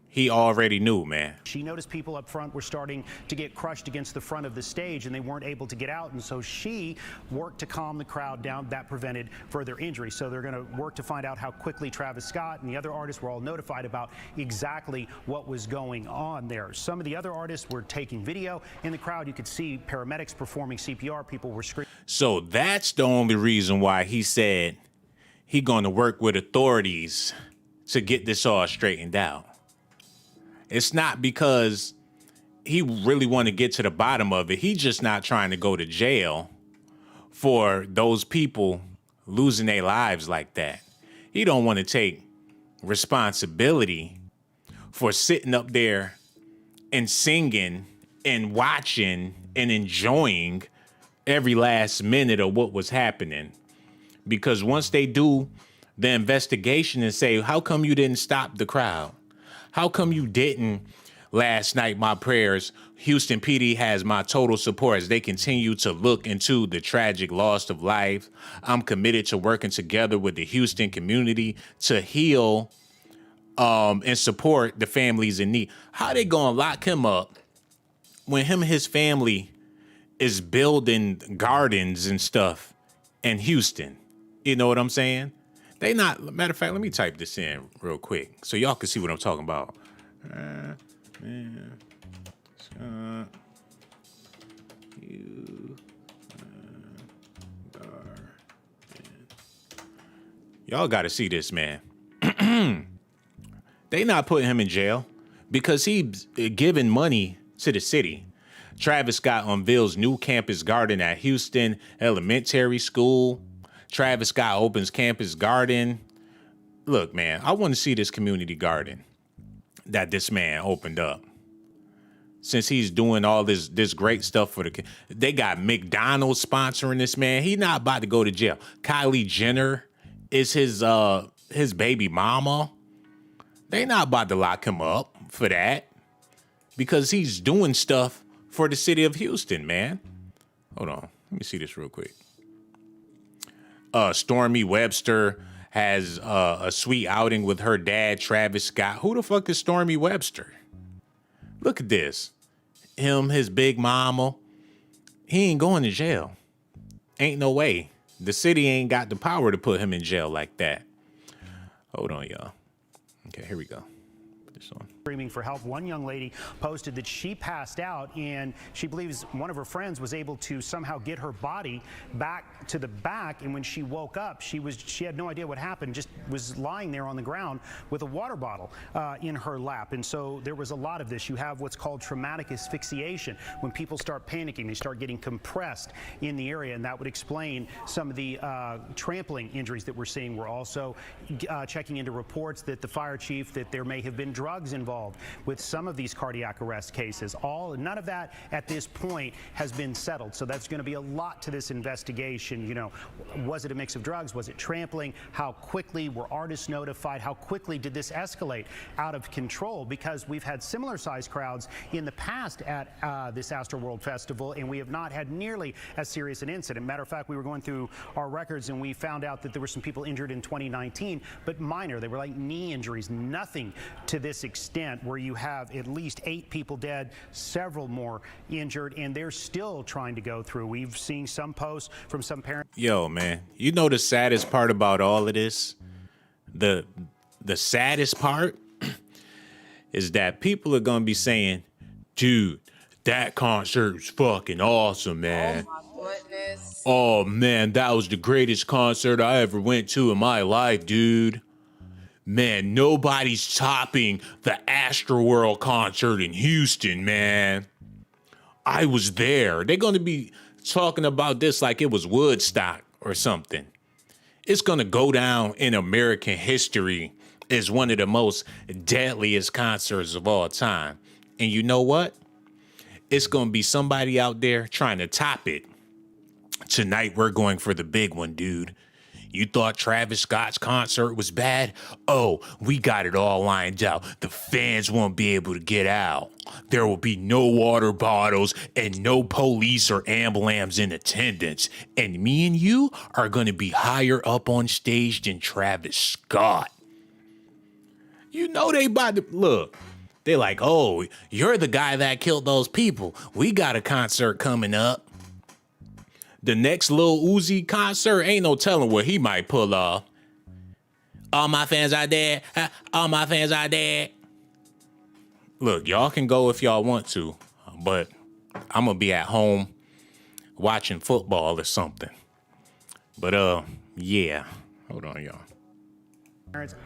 [SPEAKER 1] He already knew, man.
[SPEAKER 3] She noticed people up front were starting to get crushed against the front of the stage and they weren't able to get out. And so she worked to calm the crowd down. That prevented further injury. So they're going to work to find out how quickly Travis Scott and the other artists were all notified about exactly what was going on there. Some of the other artists were taking video in the crowd. You could see paramedics performing CPR. People were screaming.
[SPEAKER 1] So that's the only reason why he said he going to work with authorities to get this all straightened out. It's not because he really want to get to the bottom of it. He just not trying to go to jail for those people losing their lives like that. He don't want to take responsibility for sitting up there and singing and watching and enjoying every last minute of what was happening. Because once they do the investigation and say, how come you didn't stop the crowd? How come you didn't last night? My prayers. Houston PD has my total support as they continue to look into the tragic loss of life. I'm committed to working together with the Houston community to heal and support the families in need. How they gonna lock him up when him and his family is building gardens and stuff and Houston. You know what I'm saying? They not, matter of fact, let me type this in real quick so y'all can see what I'm talking about. Y'all got to see this, man. They not putting him in jail because he's giving money to the city. Travis Scott unveils new campus garden at Houston Elementary School. Travis Scott opens campus garden. Look, man, I want to see this community garden that this man opened up. Since he's doing all this great stuff for they got McDonald's sponsoring this man. He not about to go to jail. Kylie Jenner is his baby mama. They not about to lock him up for that because he's doing stuff for the city of Houston, man. Hold on. Let me see this real quick. Stormy Webster has a sweet outing with her dad, Travis Scott. Who the fuck is Stormy Webster? Look at this. Him, his big mama. He ain't going to jail. Ain't no way. The city ain't got the power to put him in jail like that. Hold on, y'all. Okay, here we go. Put this on.
[SPEAKER 3] Screaming for help. One young lady posted that she passed out and she believes one of her friends was able to somehow get her body back to the back, and when she woke up she had no idea what happened, just was lying there on the ground with a water bottle in her lap. And so there was a lot of this. You have what's called traumatic asphyxiation. When people start panicking, they start getting compressed in the area, and that would explain some of the trampling injuries that we're seeing. We're also checking into reports that the fire chief that there may have been drugs involved with some of these cardiac arrest cases. None of that at this point has been settled. So that's going to be a lot to this investigation. You know, was it a mix of drugs? Was it trampling? How quickly were artists notified? How quickly did this escalate out of control? Because we've had similar sized crowds in the past at this Astro World Festival, and we have not had nearly as serious an incident. Matter of fact, we were going through our records and we found out that there were some people injured in 2019, but minor. They were like knee injuries, nothing to this extent, where you have at least 8 people dead, several more injured, and they're still trying to go through. We've seen some posts from some parents.
[SPEAKER 1] Yo, man, you know the saddest part about all of this? The saddest part is that people are going to be saying, dude, that concert's fucking awesome, man.
[SPEAKER 5] Oh my goodness.
[SPEAKER 1] Oh, man, that was the greatest concert I ever went to in my life, dude. Man, nobody's topping the Astroworld concert in Houston, man. I was there. They're going to be talking about this like it was Woodstock or something. It's going to go down in American history as one of the most deadliest concerts of all time. And you know what? It's going to be somebody out there trying to top it. Tonight, we're going for the big one, dude. You thought Travis Scott's concert was bad? Oh, we got it all lined out. The fans won't be able to get out. There will be no water bottles and no police or ambulance in attendance. And me and you are going to be higher up on stage than Travis Scott. You know they about to, look, they're like, oh, you're the guy that killed those people. We got a concert coming up. The next Lil Uzi concert, ain't no telling what he might pull off. All my fans are dead. All my fans are dead. Look, y'all can go if y'all want to, but I'm going to be at home watching football or something. But, yeah. Hold on, y'all.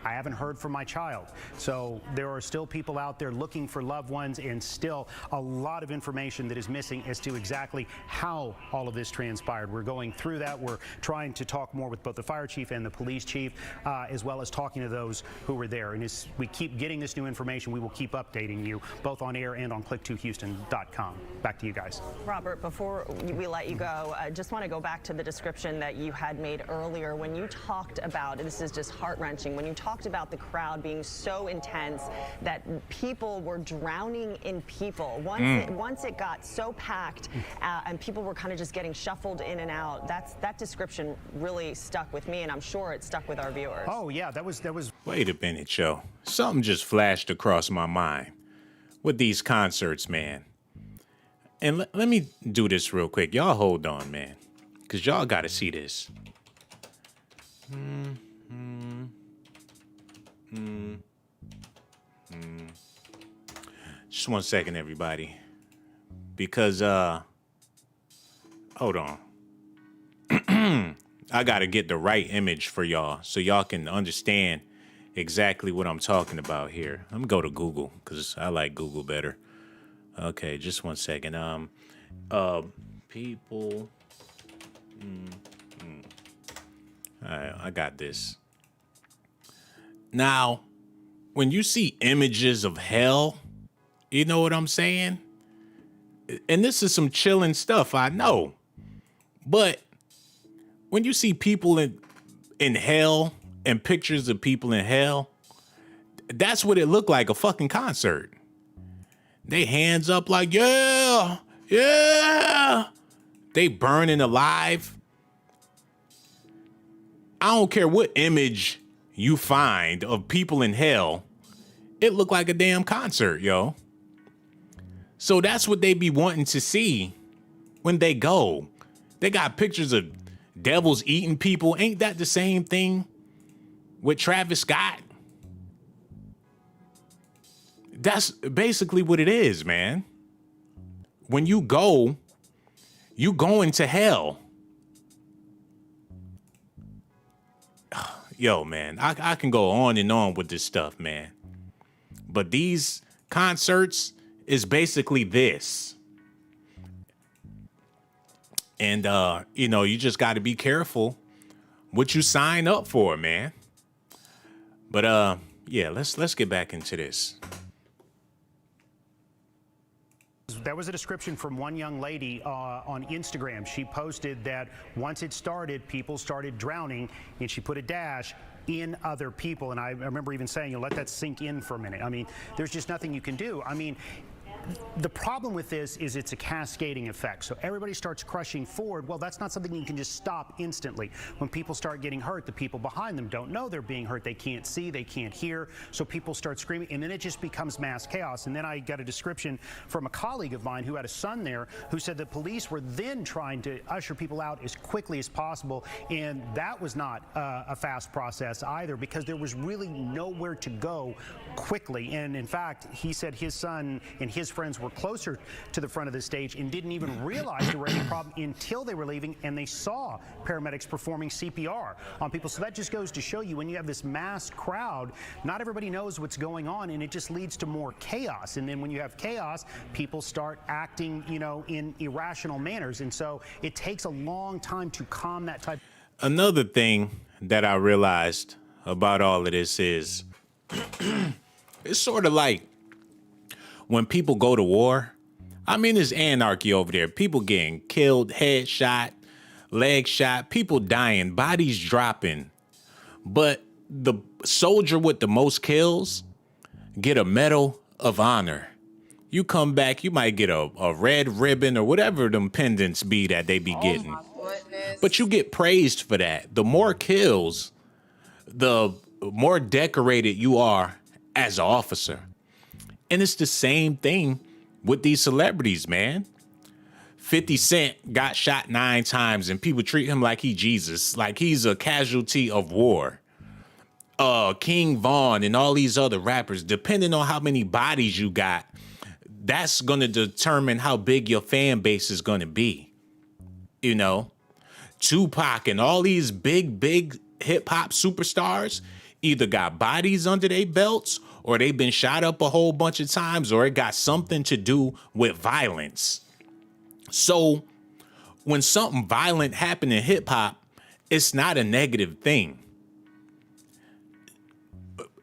[SPEAKER 3] I haven't heard from my child. So there are still people out there looking for loved ones, and still a lot of information that is missing as to exactly how all of this transpired. We're going through that. We're trying to talk more with both the fire chief and the police chief, as well as talking to those who were there. And as we keep getting this new information, we will keep updating you both on air and on click2houston.com. Back to you guys.
[SPEAKER 2] Robert, before we let you go, I just want to go back to the description that you had made earlier when you talked about, this is just heart-wrenching, when you talked about the crowd being so intense that people were drowning in people. Once it got so packed and people were kind of just getting shuffled in and out, that description really stuck with me, and I'm sure it stuck with our viewers.
[SPEAKER 3] Oh, yeah, that was.
[SPEAKER 1] Wait a minute, Joe. Something just flashed across my mind with these concerts, man. And let me do this real quick. Y'all hold on, man. because y'all got to see this. Just 1 second, everybody. Because, hold on. I got to get the right image for y'all so y'all can understand exactly what I'm talking about here. I'm going to go to Google because I like Google better. Okay, just 1 second. People. All right, I got this. Now, when you see images of hell, you know what I'm saying? And this is some chilling stuff, I know. But when you see people in hell and pictures of people in hell, that's what it looked like, a fucking concert. They hands up like, yeah, yeah. They burning alive. I don't care what image you find of people in hell. It looked like a damn concert, yo. So that's what they be wanting to see when they go. They got pictures of devils eating people. Ain't that the same thing with Travis Scott? That's basically what it is, man. When you go, you going to hell. Yo, man, I can go on and on with this stuff, man. But these concerts is basically this. And, you know, you just got to be careful what you sign up for, man. But, yeah, let's get back into this.
[SPEAKER 3] That was a description from one young lady on Instagram. She posted that once it started, people started drowning, and she put a dash in other people. And I remember even saying, you know, let that sink in for a minute. I mean, there's just nothing you can do. I mean, the problem with this is it's a cascading effect. So everybody starts crushing forward. Well, that's not something you can just stop instantly. When people start getting hurt, the people behind them don't know they're being hurt. They can't see, they can't hear. So people start screaming, and then it just becomes mass chaos. And then I got a description from a colleague of mine who had a son there who said the police were then trying to usher people out as quickly as possible. And that was not a fast process either, because there was really nowhere to go quickly. And in fact, he said his son and his friends were closer to the front of the stage and didn't even realize there were any problem until they were leaving and they saw paramedics performing CPR on people. So that just goes to show you, when you have this massed crowd, not everybody knows what's going on, and it just leads to more chaos. And then when you have chaos, people start acting, you know, in irrational manners. And so it takes a long time to calm that type.
[SPEAKER 1] Another thing that I realized about all of this is it's sort of like when people go to war. I mean, there's anarchy over there. People getting killed, head shot, leg shot, people dying, bodies dropping. But the soldier with the most kills get a Medal of Honor. You come back, you might get a red ribbon or whatever them pendants be that they be getting.
[SPEAKER 5] Oh my goodness.
[SPEAKER 1] But you get praised for that. The more kills, the more decorated you are as an officer. And it's the same thing with these celebrities, man. 50 Cent got shot 9 times and people treat him like he Jesus, like he's a casualty of war. King Von and all these other rappers, depending on how many bodies you got, that's going to determine how big your fan base is going to be. You know, Tupac and all these big hip hop superstars either got bodies under their belts, or they've been shot up a whole bunch of times, or it got something to do with violence. So when something violent happened in hip hop, it's not a negative thing.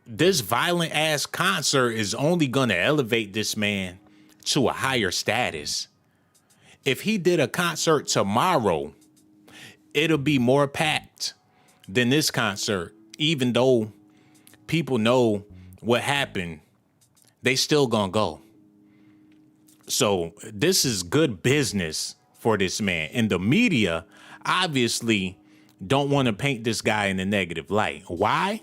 [SPEAKER 1] This violent ass concert is only going to elevate this man to a higher status. If he did a concert tomorrow, it'll be more packed than this concert, even though people know what happened, they still gonna go. So this is good business for this man. And the media obviously don't want to paint this guy in a negative light. Why?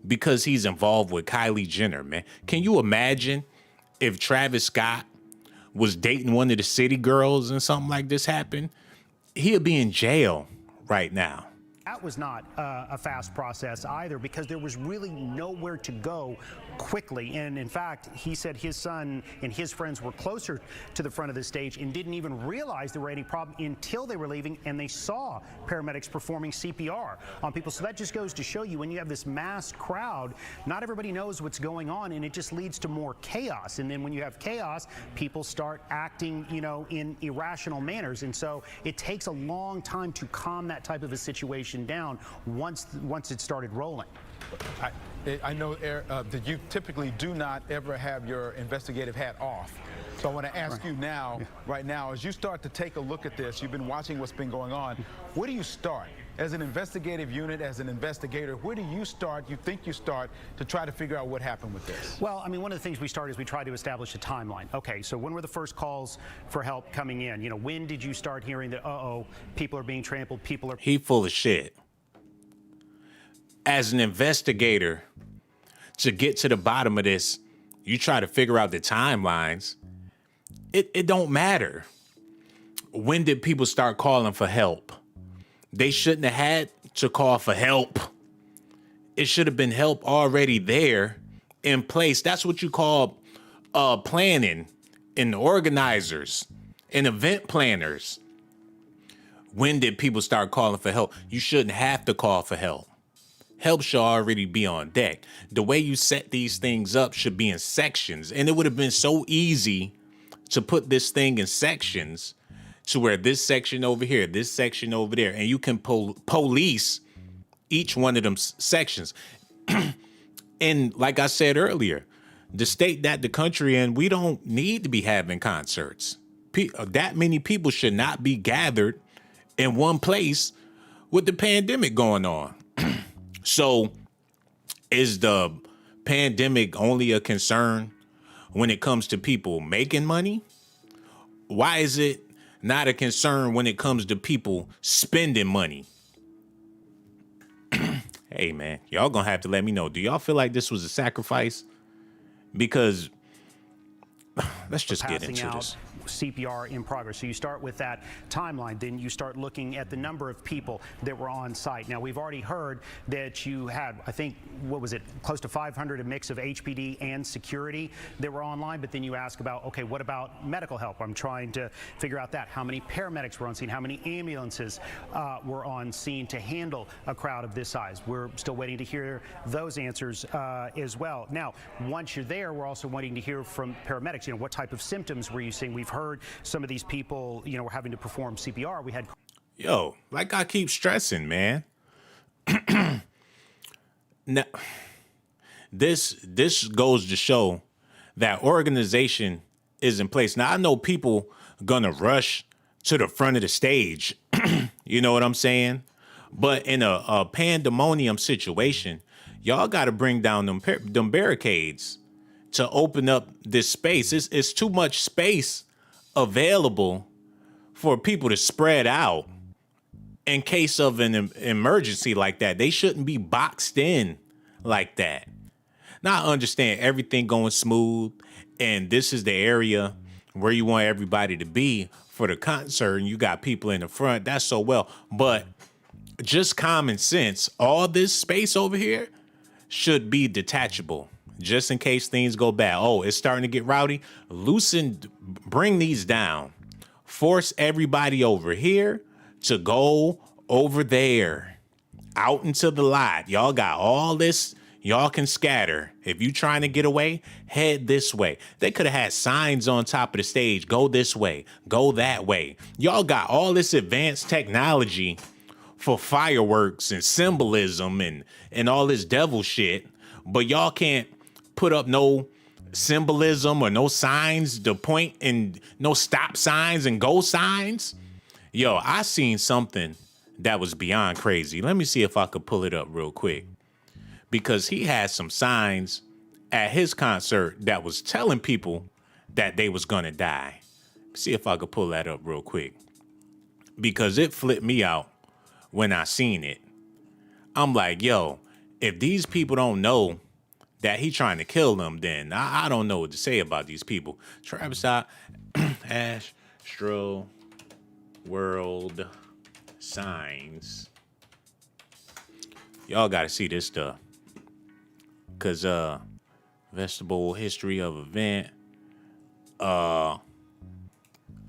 [SPEAKER 1] Because he's involved with Kylie Jenner, man. Can you imagine if Travis Scott was dating one of the city girls and something like this happened? he'll be in jail right now.
[SPEAKER 3] That was not a fast process either, because there was really nowhere to go quickly. And in fact, he said his son and his friends were closer to the front of the stage and didn't even realize there were any problem until they were leaving and they saw paramedics performing CPR on people. So that just goes to show you, when you have this massed crowd, not everybody knows what's going on, and it just leads to more chaos. And then when you have chaos, people start acting, you know, in irrational manners. And so it takes a long time to calm that type of a situation down once it started rolling.
[SPEAKER 7] I know that you typically do not ever have your investigative hat off. So I want to ask you now, right now, as you start to take a look at this, you've been watching what's been going on. Where do you start? As an investigative unit, as an investigator, where do you start, you think you start, to try to figure out what happened with this?
[SPEAKER 3] Well, I mean, one of the things we started is we tried to establish a timeline. Okay, so when were the first calls for help coming in? You know, when did you start hearing that, people are being trampled, people are...
[SPEAKER 1] He full of shit. As an investigator, to get to the bottom of this, you try to figure out the timelines. It don't matter. When did people start calling for help? They shouldn't have had to call for help. It should have been help already there in place. That's what you call planning, and organizers and event planners. When did people start calling for help? You shouldn't have to call for help. Help should already be on deck. The way you set these things up should be in sections. And it would have been so easy to put this thing in sections, to where this section over here, this section over there, and you can police each one of them sections. And like I said earlier, the state that the country in, we don't need to be having concerts. That many people should not be gathered in one place with the pandemic going on. So is the pandemic only a concern when it comes to people making money? Why is it not a concern when it comes to people spending money? Hey, man, y'all gonna have to let me know. Do y'all feel like this was a sacrifice? Because let's just get into this.
[SPEAKER 3] CPR in progress. So you start with that timeline, then you start looking at the number of people that were on site. Now, we've already heard that you had, I think, what was it, close to 500, a mix of HPD and security that were online. But then you ask about, okay, what about medical help? I'm trying to figure out that. How many paramedics were on scene? How many ambulances were on scene to handle a crowd of this size? We're still waiting to hear those answers as well. Now, once you're there, we're also waiting to hear from paramedics. You know, what type of symptoms were you seeing? We've heard some of these people, you know, were having to perform CPR. We had...
[SPEAKER 1] Yo, like I keep stressing, man. Now, this goes to show that organization is in place. Now, I know people gonna rush to the front of the stage. You know what I'm saying? But in a pandemonium situation, y'all got to bring down them barricades to open up this space. It's too much space available for people to spread out in case of an emergency like that. They shouldn't be boxed in like that. Now, I understand everything going smooth, and this is the area where you want everybody to be for the concert, and you got people in the front. That's so well. But just common sense, all this space over here should be detachable, just in case things go bad. Oh, it's starting to get rowdy. Bring these down. Force everybody over here to go over there, out into the lot. Y'all got all this. Y'all can scatter. If you trying to get away, head this way. They could have had signs on top of the stage. Go this way. Go that way. Y'all got all this advanced technology for fireworks and symbolism and all this devil shit, but y'all can't put up no symbolism or no signs to point, and no stop signs and go signs. Yo, I seen something that was beyond crazy. Let me see if I could pull it up real quick, because he had some signs at his concert that was telling people that they was gonna die. See if I could pull that up real quick, because it flipped me out when I seen it. I'm like, yo, if these people don't know that he trying to kill them, then I don't know what to say about these people. Travis Scott, Astro World signs. Y'all gotta see this stuff. Cause vegetable history of event.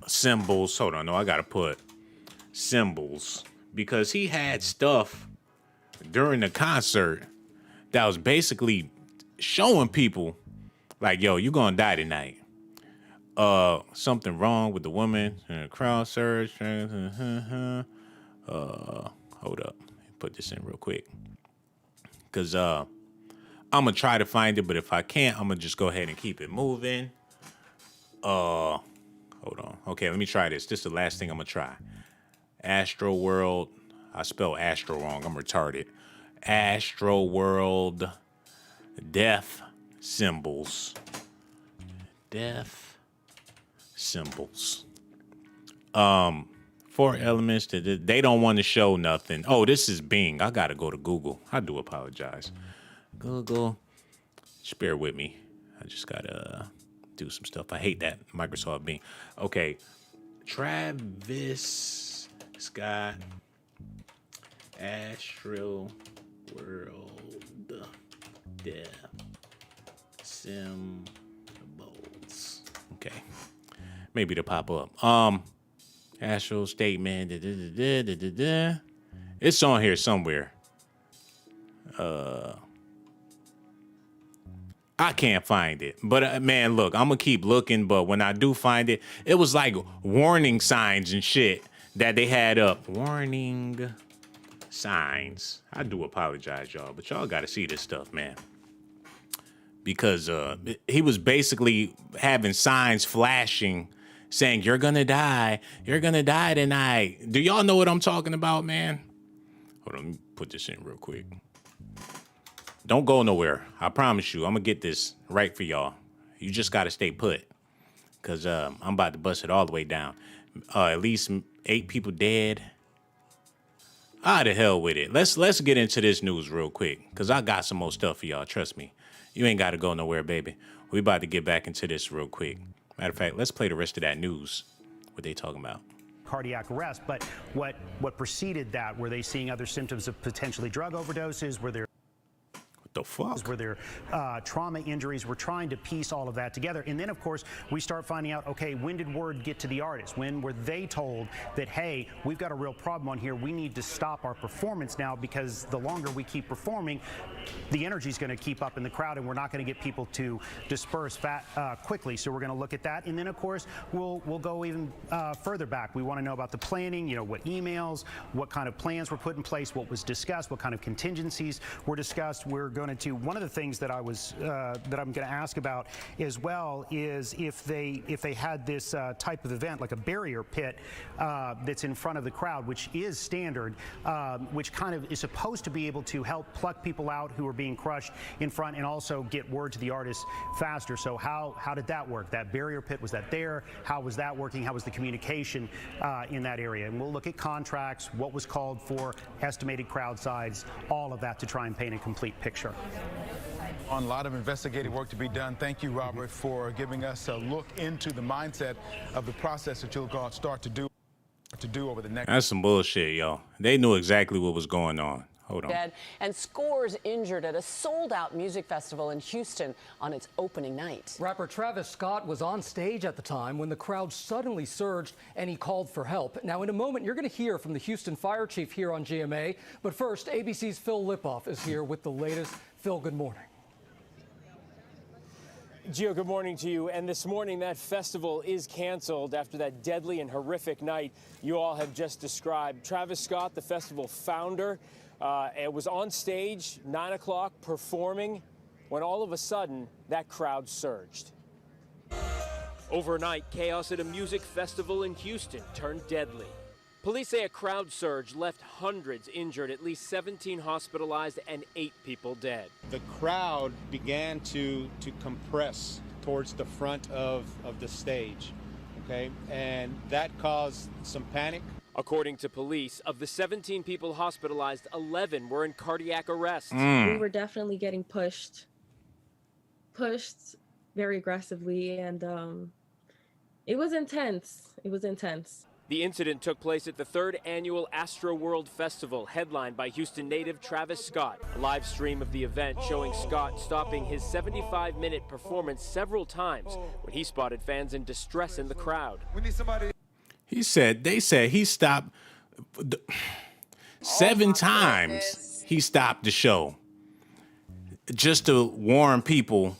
[SPEAKER 1] Symbols. Hold on, no, I gotta put symbols. Because he had stuff during the concert that was basically showing people like, yo, you gonna die tonight. Something wrong with the woman in the crowd surge. Hold up. Put this in real quick. Cause I'm gonna try to find it, but if I can't, I'm gonna just go ahead and keep it moving. Hold on. Okay, let me try this. This is the last thing I'm gonna try. Astro World. I spelled Astro wrong. I'm retarded. Astro World death symbols. Death symbols. 4 elements that they don't want to show nothing. Oh, this is Bing. I gotta go to Google. I do apologize. Google. Just bear with me. I just gotta do some stuff. I hate that Microsoft Bing. Okay. Travis Scott. Astro World death symbols. Okay. Maybe to pop up. Astro statement. It's on here somewhere. I can't find it. But man, look, I'm gonna keep looking, but when I do find it, it was like warning signs and shit that they had up. Warning signs. I do apologize, y'all, but y'all gotta see this stuff, man. Because he was basically having signs flashing saying, you're gonna die tonight. Do y'all know what I'm talking about, man? Hold on, let me put this in real quick. Don't go nowhere. I promise you, I'm gonna get this right for y'all. You just gotta stay put. Cause I'm about to bust it all the way down. At least 8 people dead. The hell with it. Let's get into this news real quick. Cause I got some more stuff for y'all. Trust me. You ain't gotta go nowhere, baby. We about to get back into this real quick. Matter of fact, let's play the rest of that news. What they talking about?
[SPEAKER 3] Cardiac arrest, but what preceded that? Were they seeing other symptoms of potentially drug overdoses? Were there
[SPEAKER 1] The fuck?
[SPEAKER 3] Were there trauma injuries? We're trying to piece all of that together. And then, of course, we start finding out, okay, when did word get to the artists? When were they told that, hey, we've got a real problem on here. We need to stop our performance now because the longer we keep performing, the energy is going to keep up in the crowd and we're not going to get people to disperse quickly. So we're going to look at that. And then, of course, we'll go even further back. We want to know about the planning, what emails, what kind of plans were put in place, what was discussed, what kind of contingencies were discussed. We're going to one of the things that I'm going to ask about as well is if they had this type of event like a barrier pit that's in front of the crowd, which is standard, which kind of is supposed to be able to help pluck people out who are being crushed in front and also get word to the artists faster. So how did that work? That barrier pit, was that there? How was that working? How was the communication in that area? And we'll look at contracts, what was called for, estimated crowd size, all of that to try and paint a complete picture.
[SPEAKER 7] On a lot of investigative work to be done. Thank you, Robert, for giving us a look into the mindset of the process that you'll start to do over the next.
[SPEAKER 1] That's some bullshit, yo. They knew exactly what was going on. Hold on.
[SPEAKER 8] Dead and scores injured at a sold-out music festival in Houston on its opening night.
[SPEAKER 9] Rapper Travis Scott was on stage at the time when the crowd suddenly surged and he called for help. Now, in a moment, you're going to hear from the Houston fire chief here on GMA. But first, ABC's Phil Lipoff is here with the latest. Phil, good morning.
[SPEAKER 10] Gio, good morning to you. And this morning, that festival is canceled after that deadly and horrific night you all have just described. Travis Scott, the festival founder, was on stage, 9 o'clock, performing, when all of a sudden, that crowd surged. Overnight, chaos at a music festival in Houston turned deadly. Police say a crowd surge left hundreds injured, at least 17 hospitalized, and 8 people dead.
[SPEAKER 11] The crowd began to compress towards the front of the stage, okay? And that caused some panic.
[SPEAKER 10] According to police, of the 17 people hospitalized, 11 were in cardiac arrest.
[SPEAKER 12] We were definitely getting pushed very aggressively, and it was intense. It was intense.
[SPEAKER 10] The incident took place at the 3rd annual Astro World Festival, headlined by Houston native Travis Scott. A live stream of the event showing Scott stopping his 75-minute performance several times when he spotted fans in distress in the crowd.
[SPEAKER 1] They said he stopped 7 times. He stopped the show just to warn people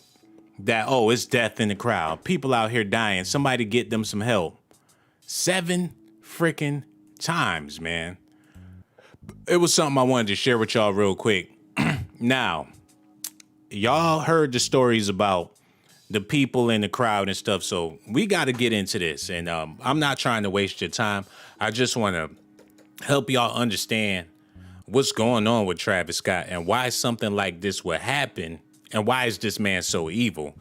[SPEAKER 1] that, oh, it's death in the crowd. People out here dying. Somebody get them some help. 7 freaking times, man. It was something I wanted to share with y'all real quick. Now, y'all heard the stories about the people in the crowd and stuff, so we got to get into this. And I'm not trying to waste your time. I just want to help y'all understand what's going on with Travis Scott and why something like this would happen and why is this man so evil.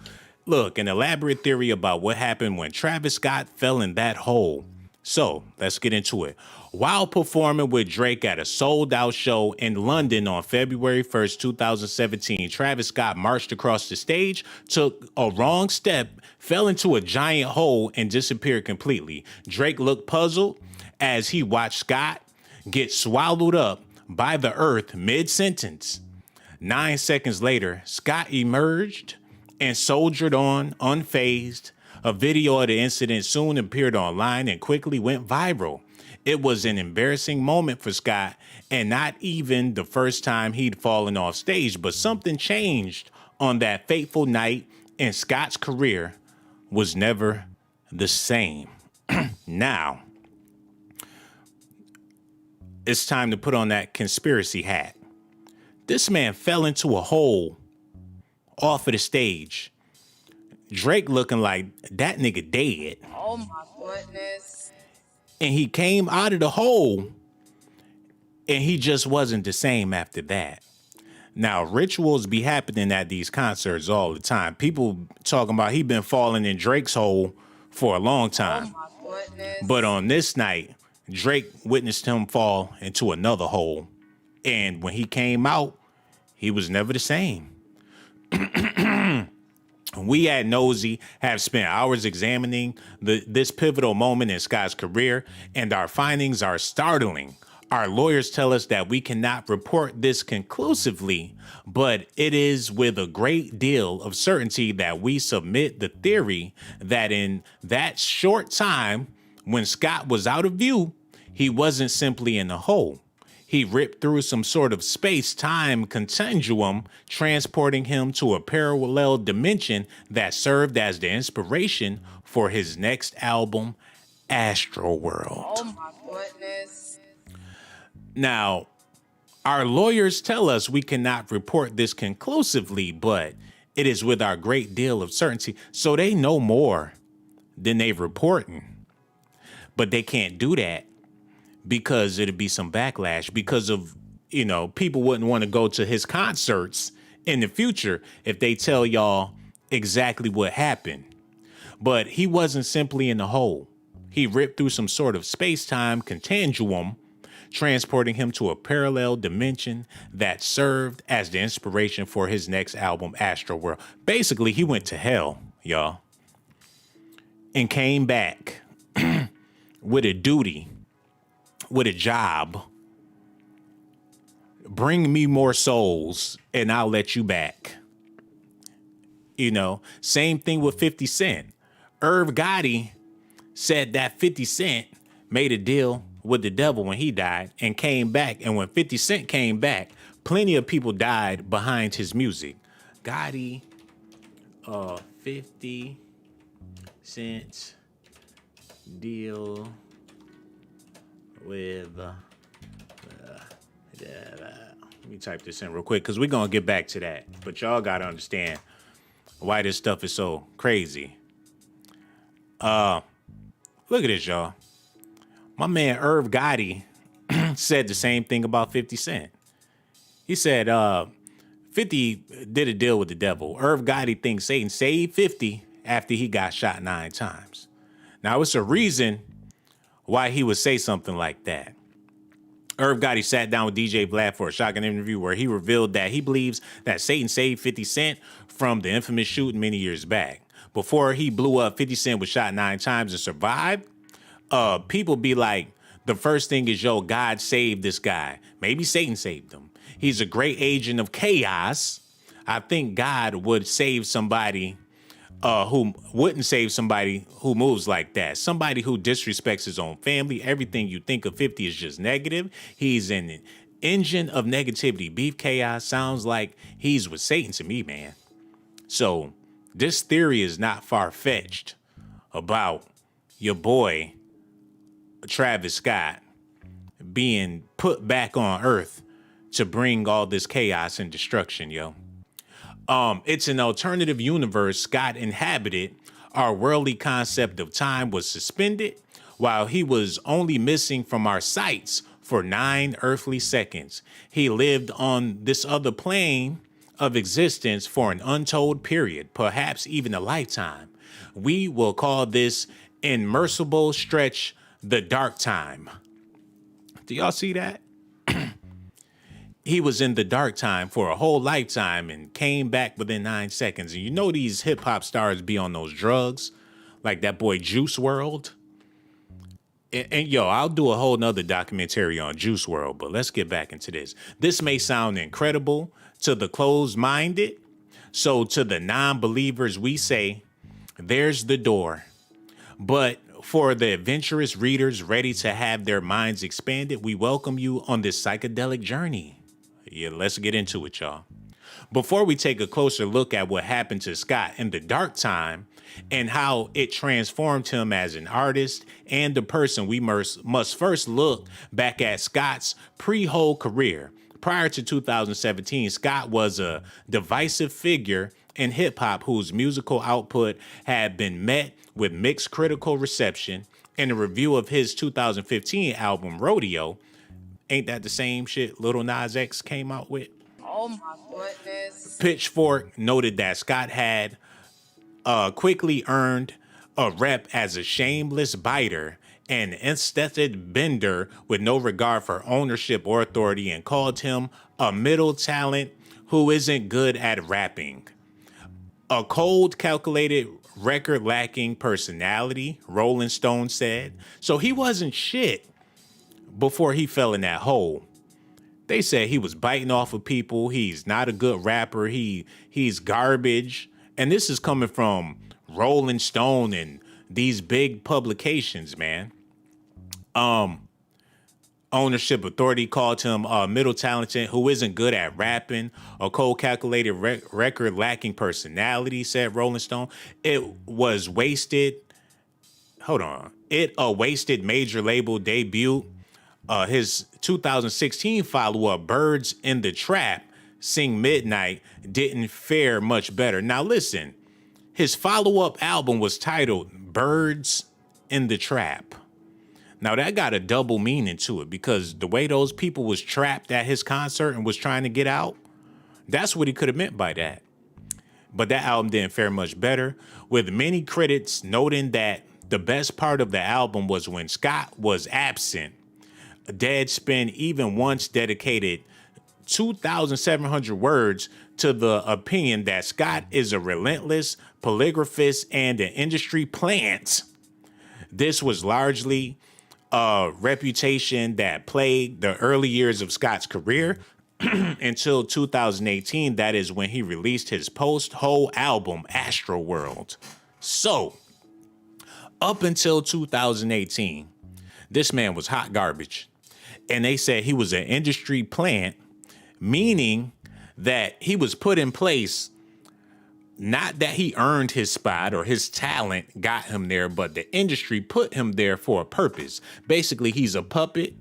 [SPEAKER 1] Look, an elaborate theory about what happened when Travis Scott fell in that hole. So let's get into it. While performing with Drake at a sold-out show in London on February 1st, 2017, Travis Scott marched across the stage, took a wrong step, fell into a giant hole, and disappeared completely. Drake looked puzzled as he watched Scott get swallowed up by the earth mid-sentence. 9 seconds later, Scott emerged and soldiered on, unfazed. A video of the incident soon appeared online and quickly went viral. It was an embarrassing moment for Scott, and not even the first time he'd fallen off stage, but something changed on that fateful night, and Scott's career was never the same. Now, it's time to put on that conspiracy hat. This man fell into a hole off of the stage. Drake looking like that nigga dead.
[SPEAKER 5] Oh my goodness.
[SPEAKER 1] And he came out of the hole and he just wasn't the same after that. Now, rituals be happening at these concerts all the time. People talking about he been falling in Drake's hole for a long time.
[SPEAKER 5] Oh my goodness.
[SPEAKER 1] But on this night, Drake witnessed him fall into another hole. And when he came out, he was never the same. We at Nosy have spent hours examining this pivotal moment in Scott's career, and our findings are startling. Our lawyers tell us that we cannot report this conclusively, but it is with a great deal of certainty that we submit the theory that in that short time when Scott was out of view, he wasn't simply in a hole. He ripped through some sort of space-time continuum, transporting him to a parallel dimension that served as the inspiration for his next album, Astro World.
[SPEAKER 5] Oh my goodness.
[SPEAKER 1] Now, our lawyers tell us we cannot report this conclusively, but it is with our great deal of certainty. So they know more than they reporting. But they can't do that because it'd be some backlash because of, people wouldn't want to go to his concerts in the future if they tell y'all exactly what happened. But he wasn't simply in the hole. He ripped through some sort of space-time continuum, transporting him to a parallel dimension that served as the inspiration for his next album, Astro World. Basically, he went to hell, y'all, and came back with a duty, with a job. Bring me more souls and I'll let you back. Same thing with 50 Cent. Irv Gotti said that 50 Cent made a deal with the devil when he died and came back. And when 50 Cent came back, plenty of people died behind his music. Gotti, 50 Cent deal with let me type this in real quick because we're gonna get back to that, but y'all gotta understand why this stuff is so crazy. Look at this, y'all. My man Irv Gotti said the same thing about 50 Cent. He said 50 did a deal with the devil. Irv Gotti thinks Satan saved 50 after he got shot 9 times. Now, it's a reason why he would say something like that. Irv Gotti sat down with DJ Vlad for a shocking interview where he revealed that he believes that Satan saved 50 Cent from the infamous shooting many years back. Before he blew up, 50 Cent was shot 9 times and survived, people be like, the first thing is, yo, God saved this guy. Maybe Satan saved him. He's a great agent of chaos. I think God would save somebody who wouldn't save somebody who moves like that. Somebody who disrespects his own family. Everything you think of 50 is just negative. He's an engine of negativity. Beef chaos sounds like he's with Satan to me, man. So this theory is not far-fetched about your boy Travis Scott being put back on Earth to bring all this chaos and destruction, yo. It's an alternative universe Scott inhabited. Our worldly concept of time was suspended while he was only missing from our sights for 9 earthly seconds. He lived on this other plane of existence for an untold period, perhaps even a lifetime. We will call this immersible stretch the dark time. Do y'all see that? He was in the dark time for a whole lifetime and came back within 9 seconds. And you know these hip hop stars be on those drugs, like that boy Juice WRLD. And yo, I'll do a whole nother documentary on Juice WRLD, but let's get back into this. This may sound incredible to the closed-minded. So to the non-believers, we say, there's the door. But for the adventurous readers ready to have their minds expanded, we welcome you on this psychedelic journey. Yeah, let's get into it, y'all. Before we take a closer look at what happened to Scott in the dark time and how it transformed him as an artist and a person, we must first look back at Scott's pre-whole career. Prior to 2017, Scott was a divisive figure in hip-hop whose musical output had been met with mixed critical reception. In a review of his 2015 album, Rodeo, ain't that the same shit Lil Nas X came out with?
[SPEAKER 5] Oh my goodness.
[SPEAKER 1] Pitchfork noted that Scott had quickly earned a rep as a shameless biter and aesthetic bender with no regard for ownership or authority, and called him a middle talent who isn't good at rapping. A cold, calculated, record-lacking personality, Rolling Stone said. So he wasn't shit before he fell in that hole. They said he was biting off of people. He's not a good rapper. He's garbage. And this is coming from Rolling Stone and these big publications, man. Ownership authority called him middle talented who isn't good at rapping. A cold calculated record lacking personality, said Rolling Stone. It was wasted. Hold on. It a wasted major label debut. His 2016 follow-up, Birds in the Trap, Sing Midnight, didn't fare much better. Now listen, his follow-up album was titled Birds in the Trap. Now that got a double meaning to it, because the way those people was trapped at his concert and was trying to get out, that's what he could have meant by that. But that album didn't fare much better, with many critics noting that the best part of the album was when Scott was absent. Deadspin even once dedicated 2,700 words to the opinion that Scott is a relentless polygraphist and an industry plant. This was largely a reputation that plagued the early years of Scott's career until 2018. That is when he released his post-whole album, Astro. So, up until 2018, this man was hot garbage. And they said he was an industry plant, meaning that he was put in place, not that he earned his spot or his talent got him there, but the industry put him there for a purpose. Basically, he's a puppet,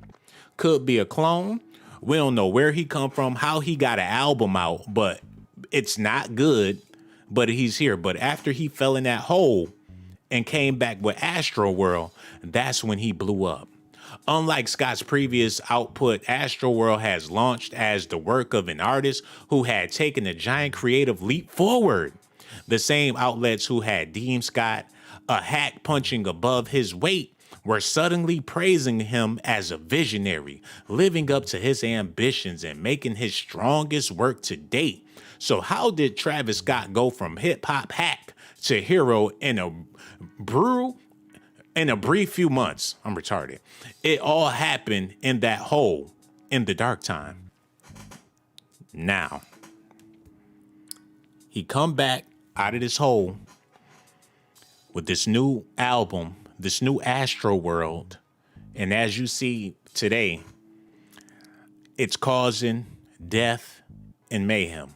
[SPEAKER 1] could be a clone. We don't know where he come from, how he got an album out, but it's not good, but he's here. But after he fell in that hole and came back with Astro, that's when he blew up. Unlike Scott's previous output, Astro has launched as the work of an artist who had taken a giant creative leap forward. The same outlets who had deemed Scott a hack punching above his weight were suddenly praising him as a visionary, living up to his ambitions and making his strongest work to date. So how did Travis Scott go from hip-hop hack to hero in a brew in a brief few months. I'm retarded. It all happened in that hole in the dark time. Now, he come back out of this hole with this new album, this new Astro World. And as you see today, it's causing death and mayhem.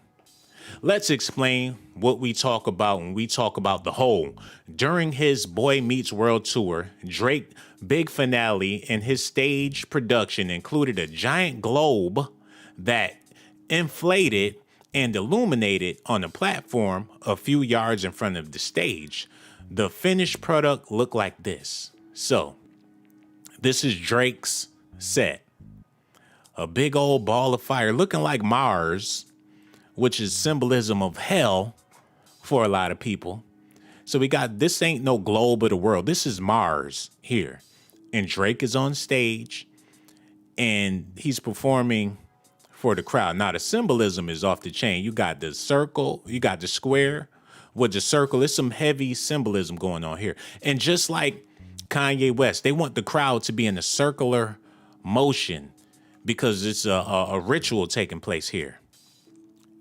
[SPEAKER 1] Let's explain what we talk about when we talk about the hole. During his Boy Meets World tour, Drake big finale in his stage production included a giant globe that inflated and illuminated on a platform a few yards in front of the stage. The finished product looked like this. So, this is Drake's set. A big old ball of fire looking like Mars, which is symbolism of hell for a lot of people. So we got, this ain't no globe of the world. This is Mars here. And Drake is on stage and he's performing for the crowd. Now the symbolism is off the chain. You got the circle, you got the square with the circle. There's some heavy symbolism going on here. And just like Kanye West, they want the crowd to be in a circular motion because it's a ritual taking place here.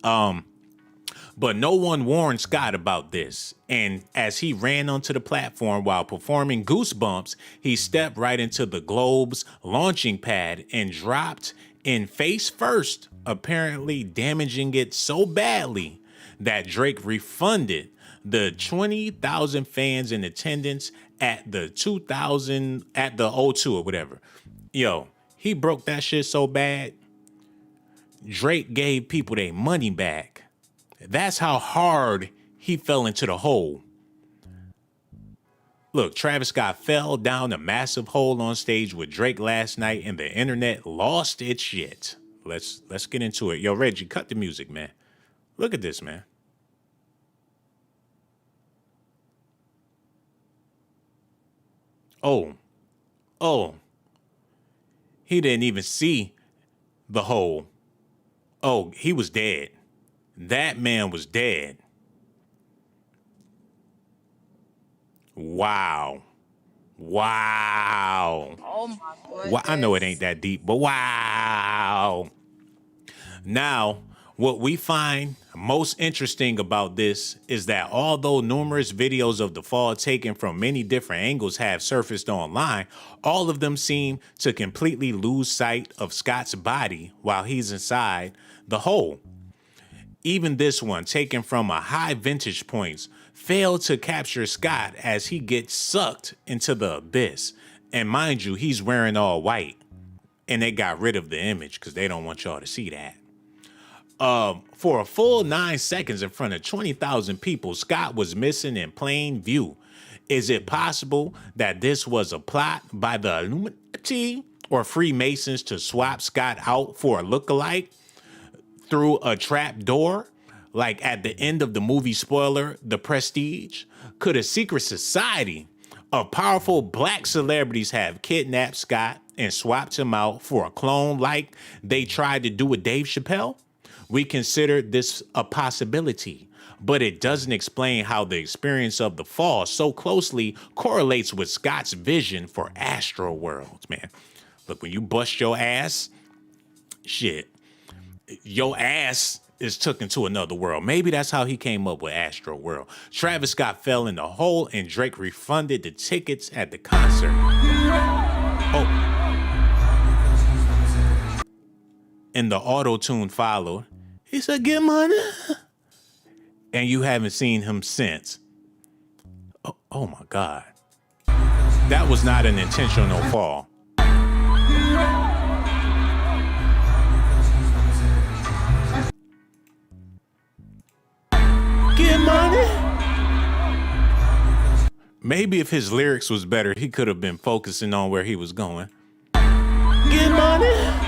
[SPEAKER 1] But no one warned Scott about this. And as he ran onto the platform while performing Goosebumps, he stepped right into the globe's launching pad and dropped in face first, apparently damaging it so badly that Drake refunded the 20,000 fans in attendance at the O2 or whatever. Yo, he broke that shit so bad, Drake gave people their money back. That's how hard he fell into the hole. Look, Travis Scott fell down a massive hole on stage with Drake last night and the internet lost its shit. Let's get into it. Yo, Reggie, cut the music, man. Look at this, man. Oh. He didn't even see the hole. Oh, he was dead. That man was dead. Wow.
[SPEAKER 5] Oh my goodness.
[SPEAKER 1] Well, I know it ain't that deep, but wow. Now, what we find most interesting about this is that although numerous videos of the fall taken from many different angles have surfaced online, all of them seem to completely lose sight of Scott's body while he's inside the hole. Even this one, taken from a high vantage point, failed to capture Scott as he gets sucked into the abyss. And mind you, he's wearing all white. And they got rid of the image because they don't want y'all to see that. For a full 9 seconds in front of 20,000 people, Scott was missing in plain view. Is it possible that this was a plot by the Illuminati or Freemasons to swap Scott out for a lookalike through a trap door, like at the end of the movie spoiler, The Prestige? Could a secret society of powerful black celebrities have kidnapped Scott and swapped him out for a clone like they tried to do with Dave Chappelle? We consider this a possibility, but it doesn't explain how the experience of the fall so closely correlates with Scott's vision for Astro World, man. Look, when you bust your ass, shit, your ass is took into another world. Maybe that's how he came up with Astro World. Travis Scott fell in the hole and Drake refunded the tickets at the concert. And the auto-tune followed. He said, "Get money." And you haven't seen him since. Oh my God. That was not an intentional fall. Get money. Maybe if his lyrics was better, he could have been focusing on where he was going. Get money.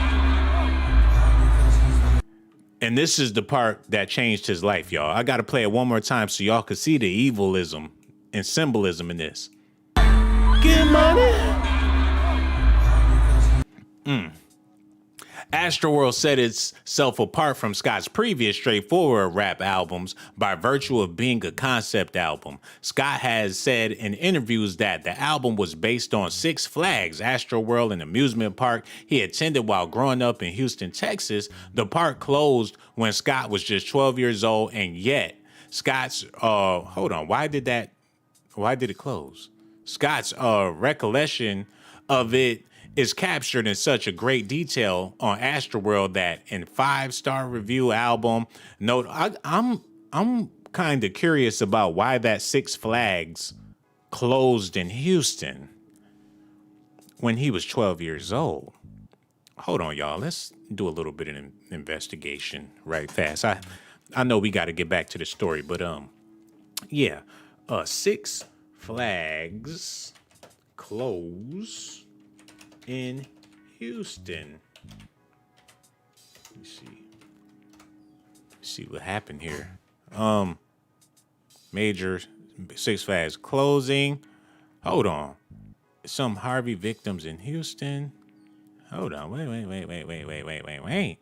[SPEAKER 1] And this is the part that changed his life, y'all. I got to play it one more time so y'all can see the evilism and symbolism in this. Get money. Astroworld set itself apart from Scott's previous straightforward rap albums by virtue of being a concept album. Scott has said in interviews that the album was based on Six Flags, Astroworld, an amusement park he attended while growing up in Houston, Texas. The park closed when Scott was just 12 years old, and yet Scott's hold on, why did it close? Scott's recollection of it is captured in such a great detail on Astroworld that in 5-star review album note, I'm kind of curious about why that Six Flags closed in Houston when he was 12 years old. Hold on, y'all. Let's do a little bit of an investigation right fast. I know we got to get back to the story, but yeah, Six Flags close in Houston. Let me see what happened here. Major Six Flags closing. Hold on. Some Harvey victims in Houston. Hold on. Wait.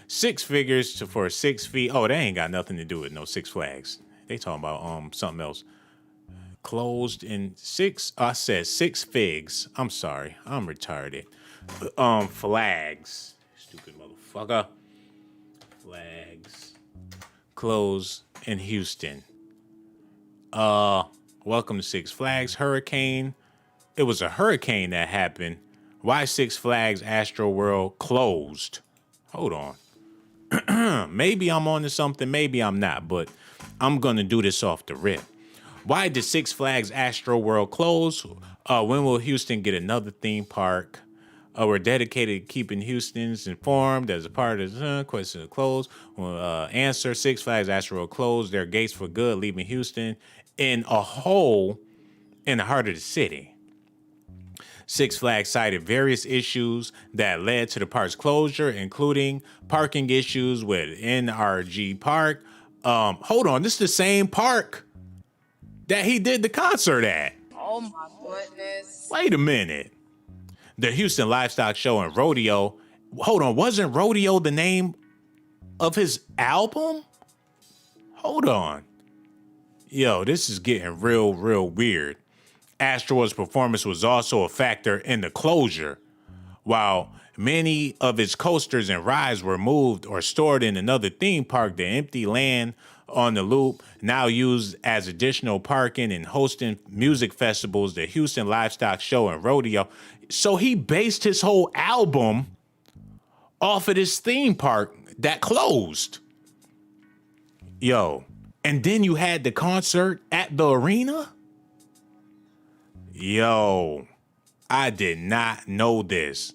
[SPEAKER 1] 6 figures for 6 feet. Oh, that ain't got nothing to do with no Six Flags. They talking about something else. Closed in 6. I said 6 figs. I'm sorry. I'm retarded. Flags. Stupid motherfucker. Flags. Closed in Houston. Welcome to Six Flags. Hurricane. It was a hurricane that happened. Why Six Flags Astroworld closed? Hold on. Maybe I'm on to something. Maybe I'm not. But I'm going to do this off the rip. Why did Six Flags Astroworld close? When will Houston get another theme park? We're dedicated to keeping Houstons informed as a part of the question to close. Answer: Six Flags Astroworld closed their gates for good, leaving Houston in a hole in the heart of the city. Six Flags cited various issues that led to the park's closure, including parking issues with NRG Park. Hold on, this is the same park that he did the concert at.
[SPEAKER 5] Oh my goodness.
[SPEAKER 1] Wait a minute. The Houston Livestock Show and Rodeo. Hold on, wasn't Rodeo the name of his album? Hold on. Yo, this is getting real weird. Astroworld's performance was also a factor in the closure. While many of its coasters and rides were moved or stored in another theme park, the empty land on the loop, now used as additional parking and hosting music festivals, the Houston Livestock Show and Rodeo. So he based his whole album off of this theme park that closed. Yo, and then you had the concert at the arena? Yo, I did not know this.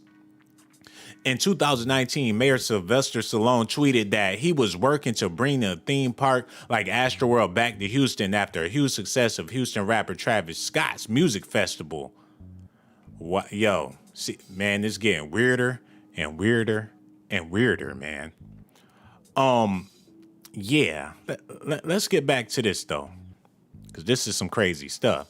[SPEAKER 1] In 2019, Mayor Sylvester Stallone tweeted that he was working to bring a theme park like Astroworld back to Houston after a huge success of Houston rapper Travis Scott's music festival. What? Yo, see, man, this is getting weirder and weirder and weirder, man. Yeah, let's get back to this though, because this is some crazy stuff.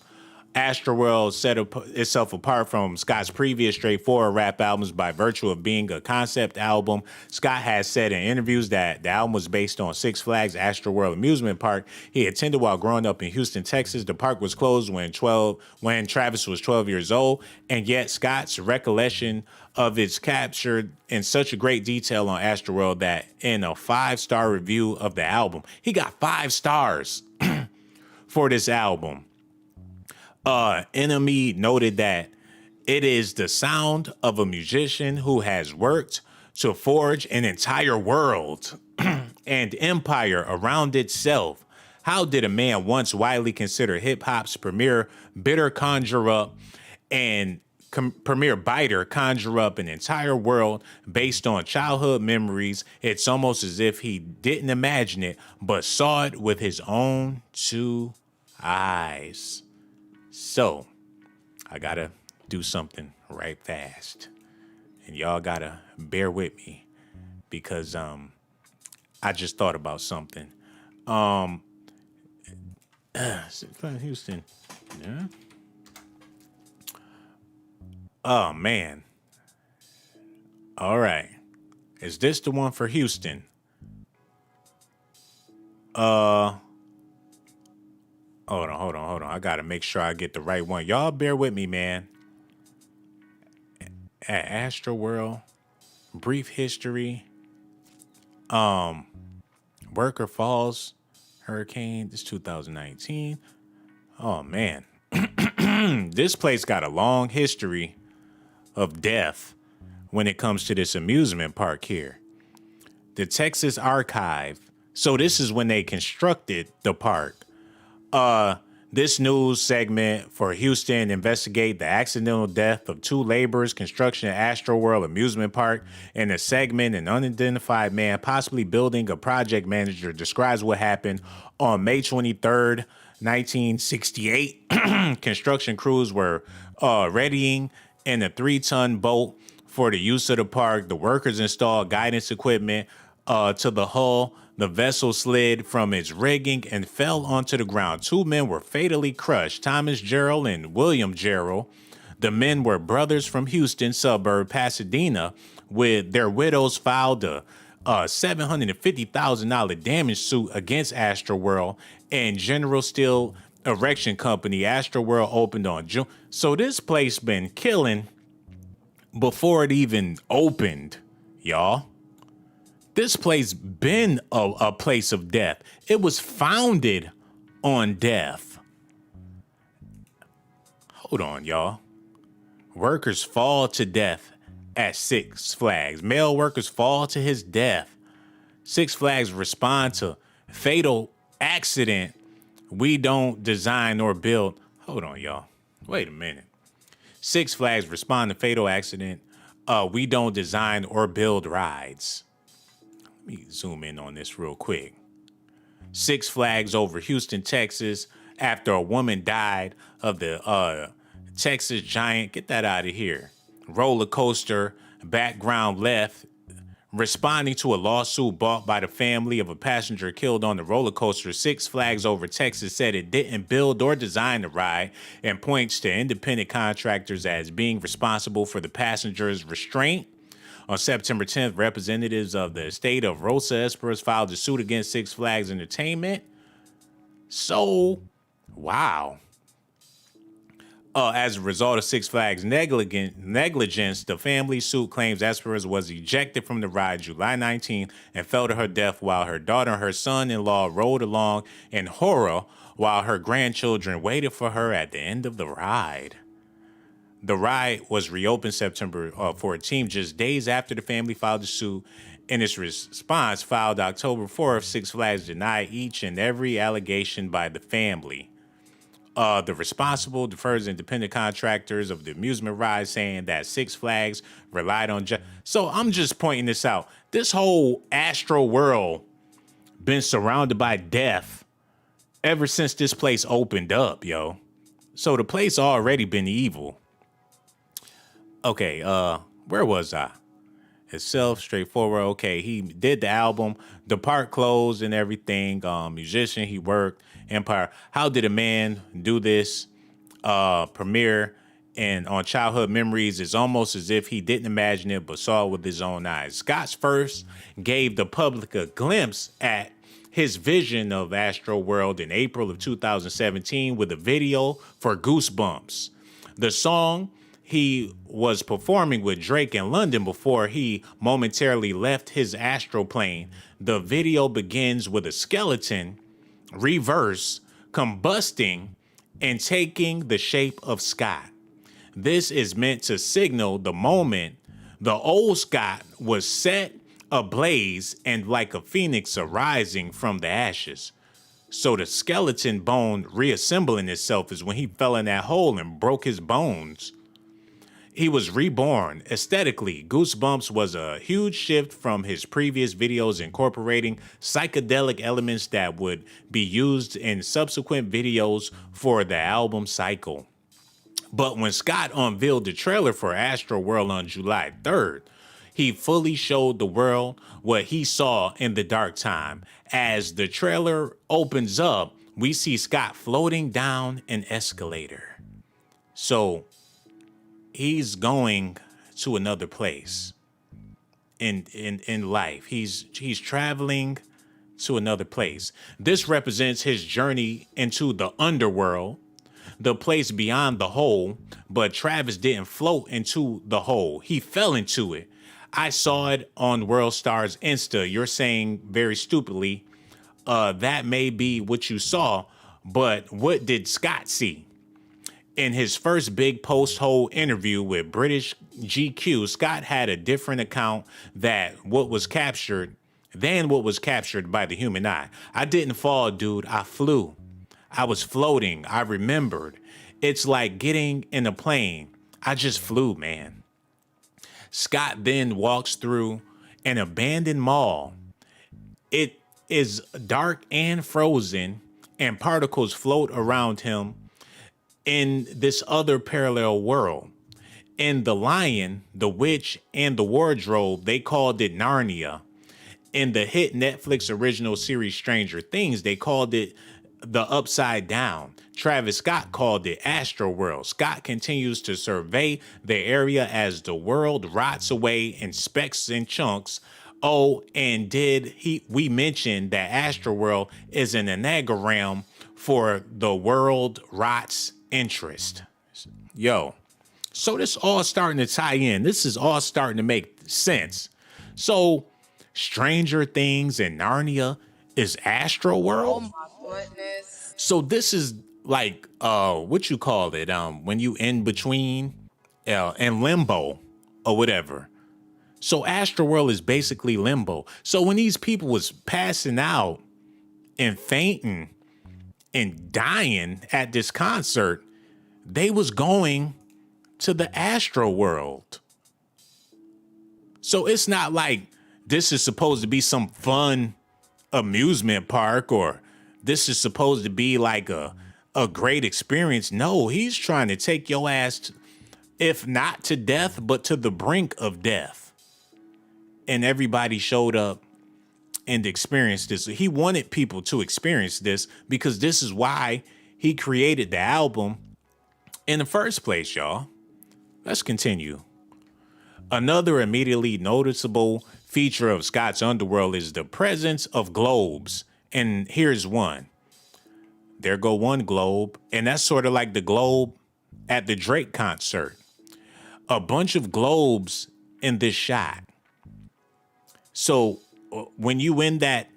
[SPEAKER 1] Astroworld set itself apart from Scott's previous straightforward rap albums by virtue of being a concept album. Scott has said in interviews that the album was based on Six Flags Astroworld amusement park he attended while growing up in Houston, Texas. The park was closed when Travis was 12 years old, and yet Scott's recollection of it's captured in such a great detail on Astroworld that in a 5-star review of the album, he got 5 stars for this album. Enemy noted that it is the sound of a musician who has worked to forge an entire world and empire around itself. How did a man once widely considered hip-hop's premier biter conjure up an entire world based on childhood memories? It's almost as if he didn't imagine it, but saw it with his own 2 eyes. So, I gotta do something right fast. And y'all gotta bear with me because I just thought about something. Houston. Yeah. Oh, man. All right. Is this the one for Houston? Hold on. I gotta make sure I get the right one. Y'all bear with me, man. At Astro World, brief history. Worker Falls Hurricane. This 2019. Oh man, this place got a long history of death when it comes to this amusement park here. The Texas Archive. So this is when they constructed the park. This news segment for Houston investigate the accidental death of 2 laborers construction at Astro World Amusement Park. In the segment, an unidentified man, possibly building a project manager, describes what happened on May 23rd, 1968. Construction crews were readying in a 3-ton boat for the use of the park. The workers installed guidance equipment to the hull. The vessel slid from its rigging and fell onto the ground. 2 men were fatally crushed, Thomas Gerald and William Gerald. The men were brothers from Houston suburb, Pasadena, with their widows filed a $750,000 damage suit against Astro World and General Steel Erection Company. Astro World opened on June. So this place been killing before it even opened, y'all. This place been a place of death. It was founded on death. Hold on, y'all. Workers fall to death at Six Flags. Male workers fall to his death. Six Flags respond to fatal accident. We don't design or build. Hold on, y'all. Wait a minute. Six Flags respond to fatal accident. We don't design or build rides. Let me zoom in on this real quick. Six Flags over Houston, Texas, after a woman died of the Texas Giant. Get that out of here. Roller coaster, background left. Responding to a lawsuit brought by the family of a passenger killed on the roller coaster, Six Flags Over Texas said it didn't build or design the ride and points to independent contractors as being responsible for the passenger's restraint. On September 10th, representatives of the estate of Rosa Esperas filed a suit against Six Flags Entertainment. So, wow. As a result of Six Flags negligence, the family suit claims Esperas was ejected from the ride July 19th and fell to her death while her daughter and her son-in-law rode along in horror while her grandchildren waited for her at the end of the ride. The ride was reopened September 14th, just days after the family filed the suit. In its response, filed October 4th, Six Flags denied each and every allegation by the family. The responsible defers independent contractors of the amusement ride, saying that Six Flags relied on. So I'm just pointing this out. This whole Astro World been surrounded by death ever since this place opened up, yo. So the place already been evil. Okay, where was I? Itself, straightforward. Okay, he did the album, the park closed and everything. Musician, he worked. Empire. How did a man do this? Premiere and on Childhood Memories is almost as if he didn't imagine it but saw it with his own eyes. Scott's first gave the public a glimpse at his vision of Astro World in April of 2017 with a video for Goosebumps. The song he was performing with Drake in London before he momentarily left his astroplane. The video begins with a skeleton reverse combusting and taking the shape of Scott. This is meant to signal the moment the old Scott was set ablaze and like a phoenix arising from the ashes. So the skeleton bone reassembling itself is when he fell in that hole and broke his bones. He was reborn. Aesthetically, Goosebumps was a huge shift from his previous videos, incorporating psychedelic elements that would be used in subsequent videos for the album cycle. But when Scott unveiled the trailer for Astro World on July 3rd, he fully showed the world what he saw in the dark time. As the trailer opens up, we see Scott floating down an escalator. So he's going to another place in life. He's traveling to another place. This represents his journey into the underworld, the place beyond the hole, but Travis didn't float into the hole. He fell into it. I saw it on World Star's Insta. You're saying very stupidly, that may be what you saw, but what did Scott see? In his first big post-hole interview with British GQ, Scott had a different account than what was captured by the human eye. I didn't fall, dude. I flew. I was floating. I remembered. It's like getting in a plane. I just flew, man. Scott then walks through an abandoned mall. It is dark and frozen, and particles float around him in this other parallel world. In The Lion, The Witch, and The Wardrobe, they called it Narnia. In the hit Netflix original series Stranger Things, they called it The Upside Down. Travis Scott called it Astro World. Scott continues to survey the area as the world rots away in specks and chunks. Oh, and we mentioned that Astro World is an anagram for the world rots interest. Yo, so this all starting to tie in. This is all starting to make sense. So Stranger Things and Narnia is Astro World.
[SPEAKER 5] Oh my goodness.
[SPEAKER 1] So this is like what you call it when you in between and limbo or whatever. So Astro World is basically limbo. So when these people was passing out and fainting and dying at this concert, they was going to the Astro World. So it's not like this is supposed to be some fun amusement park or this is supposed to be like a great experience. No, he's trying to take your ass, if not to death, but to the brink of death. And everybody showed up and experienced this. He wanted people to experience this because this is why he created the album in the first place, y'all. Let's continue. Another immediately noticeable feature of Scott's Underworld is the presence of globes. And here's one. There go one globe. And that's sort of like the globe at the Drake concert. A bunch of globes in this shot. So when you in that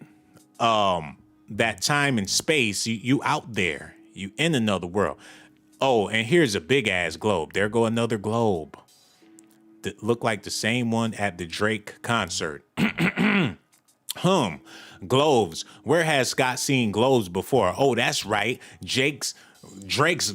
[SPEAKER 1] time and space, you out there, you in another world. Oh, and here's a big ass globe. There go another globe that look like the same one at the Drake concert. Globes. Where has Scott seen globes before? Oh, that's right. Drake's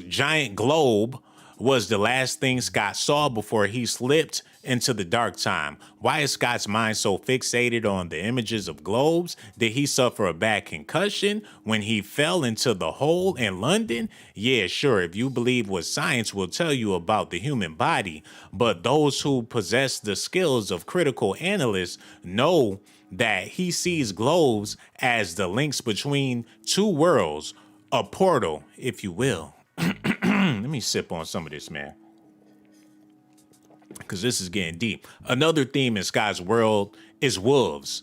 [SPEAKER 1] giant globe was the last thing Scott saw before he slipped into the dark time. Why is Scott's mind so fixated on the images of globes? Did he suffer a bad concussion when he fell into the hole in London? Yeah, sure, if you believe what science will tell you about the human body. But those who possess the skills of critical analysts know that he sees globes as the links between two worlds, a portal, if you will. Let me sip on some of this, man, because this is getting deep. Another theme in Scott's world is wolves.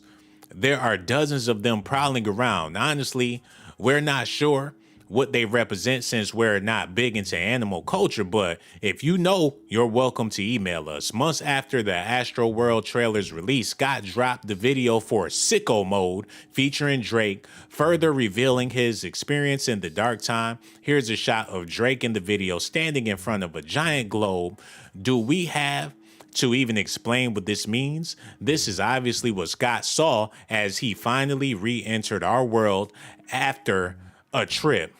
[SPEAKER 1] There are dozens of them prowling around. Honestly, we're not sure what they represent since we're not big into animal culture, but if you know, you're welcome to email us. Months after the Astro World trailer's release, Scott dropped the video for Sicko Mode featuring Drake, further revealing his experience in the dark time. Here's a shot of Drake in the video standing in front of a giant globe. Do we have to even explain what this means? This is obviously what Scott saw as he finally re-entered our world after a trip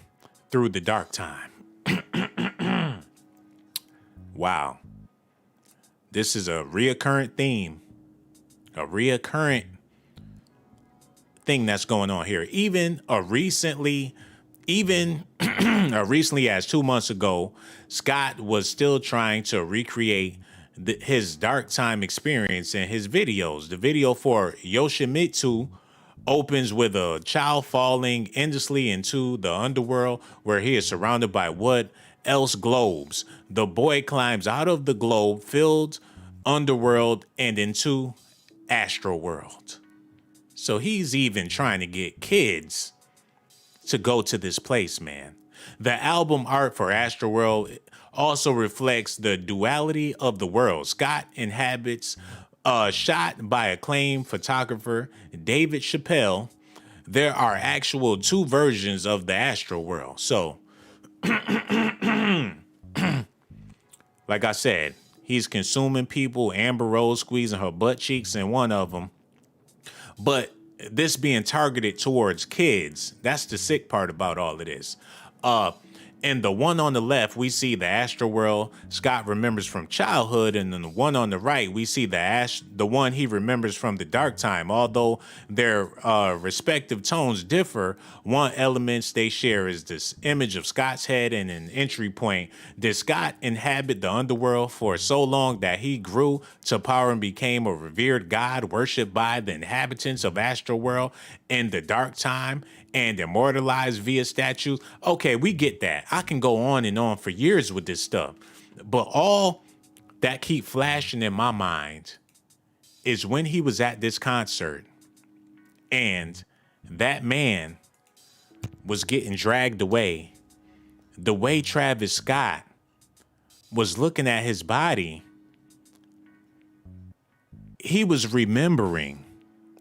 [SPEAKER 1] through the dark time. Wow. This is a reoccurrent theme, a reoccurrent thing that's going on here. Even recently as 2 months ago, Scott was still trying to recreate his dark time experience in his videos. The video for Yoshimitsu opens with a child falling endlessly into the underworld where he is surrounded by what else globes. The boy climbs out of the globe-filled underworld and into Astro world. So he's even trying to get kids to go to this place, man. The album art for Astro World also reflects the duality of the world. Scott inhabits, shot by acclaimed photographer David Chappelle. There are actual two versions of the Astro World. So, like I said, he's consuming people. Amber Rose squeezing her butt cheeks in one of them. But this being targeted towards kids, that's the sick part about all of this. And the one on the left, we see the Astro World Scott remembers from childhood, and then the one on the right, we see the one he remembers from the dark time. Although their respective tones differ, one elements they share is this image of Scott's head and an entry point. Did Scott inhabit the underworld for so long that he grew to power and became a revered god worshipped by the inhabitants of Astro World in the dark time and immortalized via statues? Okay, we get that. I can go on and on for years with this stuff. But all that keep flashing in my mind is when he was at this concert and that man was getting dragged away. The way Travis Scott was looking at his body, he was remembering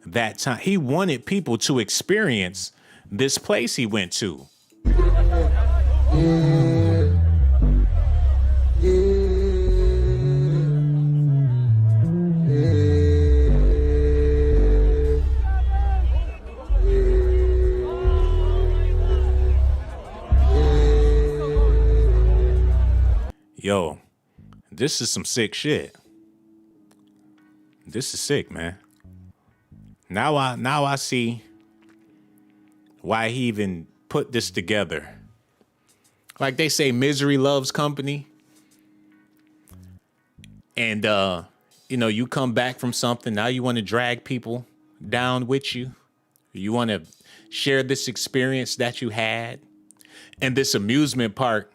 [SPEAKER 1] that time. He wanted people to experience this place he went to. Yo, this is some sick shit. This is sick, man. Now I see why he even put this together. Like they say, misery loves company. And, you come back from something. Now you want to drag people down with you. You want to share this experience that you had. And this amusement park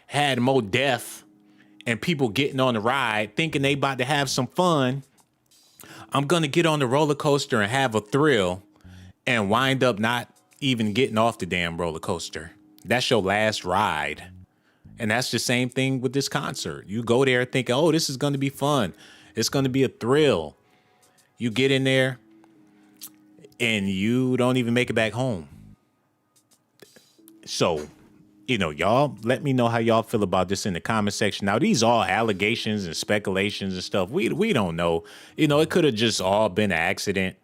[SPEAKER 1] had more death and people getting on the ride thinking they about to have some fun. I'm going to get on the roller coaster and have a thrill and wind up not even getting off the damn roller coaster. That's your last ride. And that's the same thing with this concert. You go there thinking, oh, this is going to be fun. It's going to be a thrill. You get in there and you don't even make it back home. So, y'all let me know how y'all feel about this in the comment section. Now, these all allegations and speculations and stuff. We don't know. It could have just all been an accident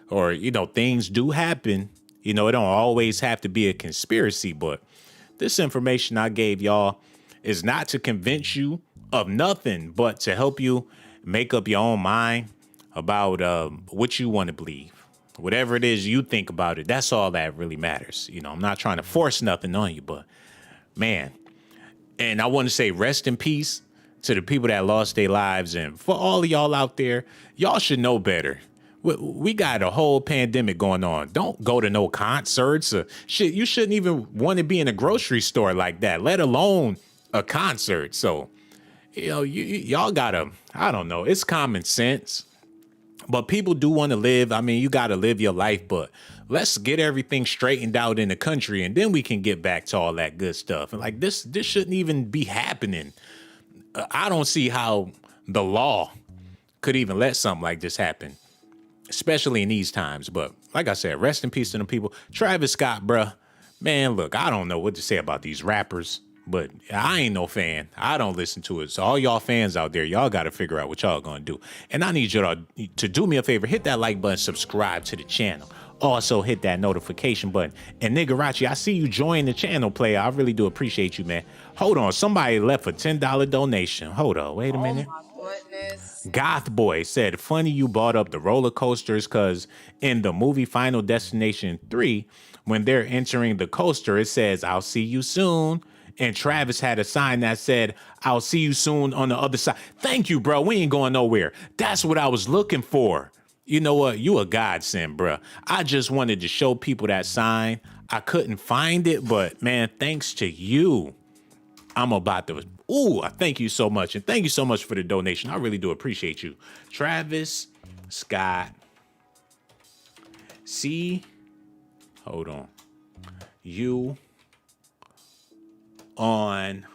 [SPEAKER 1] or, things do happen. It don't always have to be a conspiracy, but this information I gave y'all is not to convince you of nothing, but to help you make up your own mind about what you want to believe. Whatever it is you think about it, that's all that really matters. I'm not trying to force nothing on you, but man. And I want to say rest in peace to the people that lost their lives. And for all of y'all out there, y'all should know better. We got a whole pandemic going on. Don't go to no concerts or shit. You shouldn't even want to be in a grocery store like that, let alone a concert. So, y'all gotta, I don't know, it's common sense. But people do want to live. I mean, you got to live your life, but let's get everything straightened out in the country and then we can get back to all that good stuff. And like this shouldn't even be happening. I don't see how the law could even let something like this happen, especially in these times. But like I said, rest in peace to the people. Travis Scott, bruh. Man, look, I don't know what to say about these rappers, but I ain't no fan. I don't listen to it. So all y'all fans out there, y'all got to figure out what y'all gonna do. And I need you to do me a favor. Hit that like button, subscribe to the channel. Also hit that notification button. And Nigarachi, I see you join the channel, player. I really do appreciate you, man. Hold on. Somebody left a $10 donation. Hold on. Wait a minute.
[SPEAKER 5] Oh my goodness.
[SPEAKER 1] Goth Boy said, funny you brought up the roller coasters because in the movie Final Destination 3, when they're entering the coaster, it says, I'll see you soon. And Travis had a sign that said, I'll see you soon on the other side. Thank you, bro. We ain't going nowhere. That's what I was looking for. You know what? You a godsend, bro. I just wanted to show people that sign. I couldn't find it, but man, thanks to you. I'm about to, ooh, I thank you so much. And thank you so much for the donation. I really do appreciate you. Travis Scott. Hold on. You on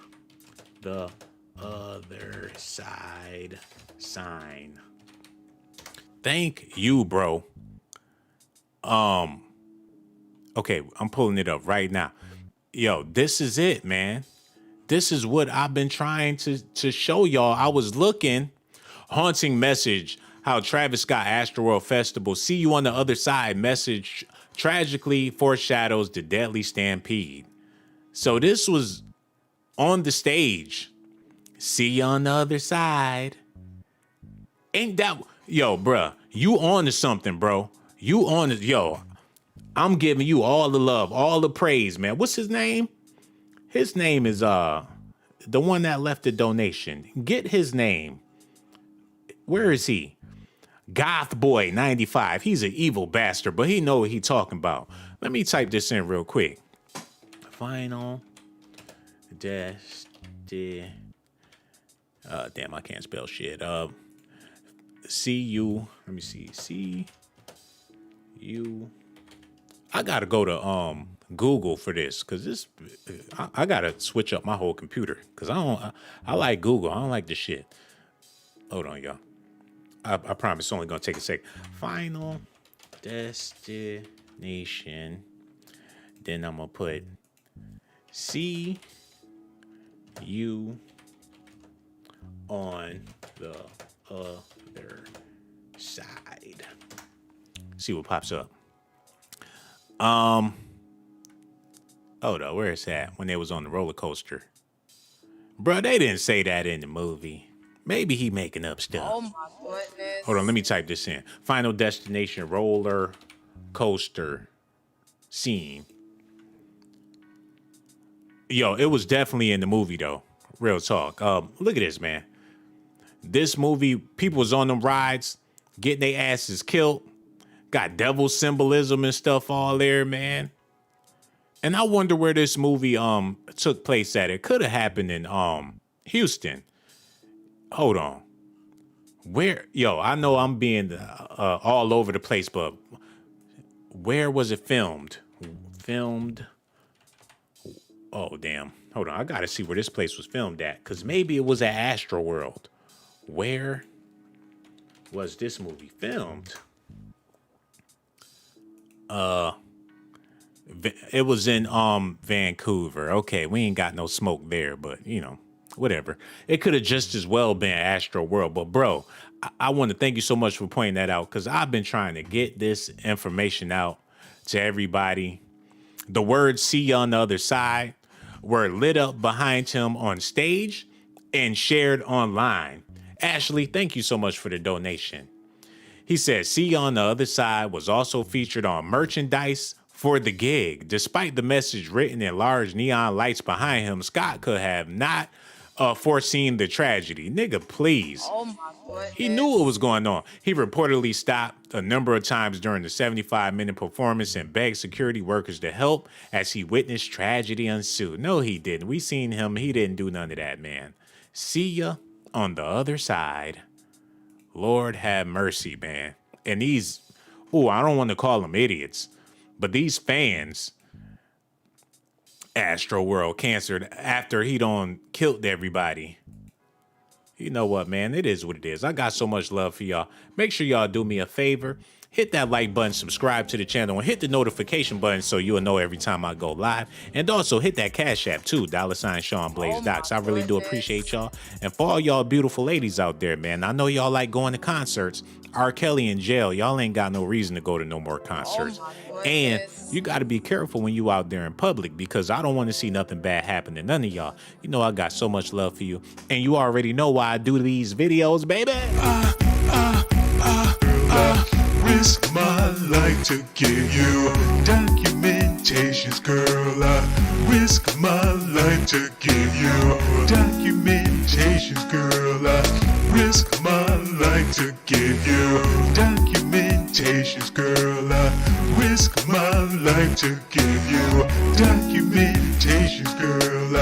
[SPEAKER 1] the other side sign. Thank you, bro. Okay, I'm pulling it up right now. Yo, this is it, man. This is what I've been trying to show y'all. I was looking, haunting message, how Travis Scott Astroworld Festival, see you on the other side message tragically foreshadows the deadly stampede. So this was on the stage. See you on the other side. Ain't that, yo, bruh, you on to something, bro. You on to, yo, I'm giving you all the love, all the praise, man. What's his name? His name is the one that left the donation. Get his name. Where is he? Goth Boy 95. He's an evil bastard, but he know what he talking about. Let me type this in real quick. Final Destiny. Damn, I can't spell shit. See you. Let me see. See you. I gotta go to Google for this, cause this I gotta switch up my whole computer, cause I like Google. I don't like this shit. Hold on, y'all. I promise it's only gonna take a sec. Final Destination. Then I'm gonna put see you on the other side. See what pops up. Hold on, where is that? When they was on the roller coaster. Bro, they didn't say that in the movie. Maybe he making up stuff.
[SPEAKER 5] Oh my goodness.
[SPEAKER 1] Hold on, let me type this in. Final Destination roller coaster scene. Yo, it was definitely in the movie though. Real talk. Look at this, man. This movie, people was on them rides, getting their asses killed. Got devil symbolism and stuff all there, man. And I wonder where this movie took place at. It could have happened in Houston. Hold on. Where? Yo, I know I'm being all over the place, but where was it filmed? Filmed. Oh, damn. Hold on. I got to see where this place was filmed at, because maybe it was at Astro World. Where was this movie filmed? It was in Vancouver. Okay, we ain't got no smoke there, but you know, whatever. It could have just as well been Astro World. But bro, I want to thank you so much for pointing that out, because I've been trying to get this information out to everybody. The words "see you on the other side" were lit up behind him on stage and shared online. Ashley, thank you so much for the donation. He said, "See you on the other side" was also featured on merchandise for the gig. Despite the message written in large neon lights behind him, Scott could have not foreseen the tragedy. Nigga, please.
[SPEAKER 5] Oh my goodness.
[SPEAKER 1] He knew what was going on. He reportedly stopped a number of times during the 75-minute performance and begged security workers to help as he witnessed tragedy ensue. No, he didn't. We seen him. He didn't do none of that, man. See ya on the other side. Lord have mercy, man. And these, I don't want to call them idiots, but these fans, Astro World canceled after he done killed everybody. You know what, man? It is what it is. I got so much love for y'all. Make sure y'all do me a favor. Hit that like button, subscribe to the channel, and hit the notification button so you'll know every time I go live. And also hit that Cash App too, $Sean Blaze Docs. I really do appreciate y'all. And for all y'all beautiful ladies out there, man, I know y'all like going to concerts. R. Kelly in jail. Y'all ain't got no reason to go to no more concerts. And you got to be careful when you out there in public, because I don't want to see nothing bad happen to none of y'all. You know I got so much love for you. And you already know why I do these videos, baby.
[SPEAKER 6] Risk my life to give you documentations, girl. I risk my life to give you documentations, girl. I risk my life to give you documentations, girl. I risk my life to give you documentations, girl.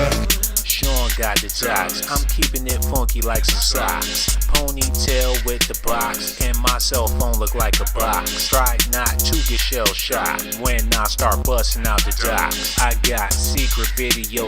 [SPEAKER 1] Sean got the jocks. I'm keeping it funky like some socks. Ponytail with the box, and my cell phone look like a box. Try not to get shell shocked when I start busting out the jocks. I got secret video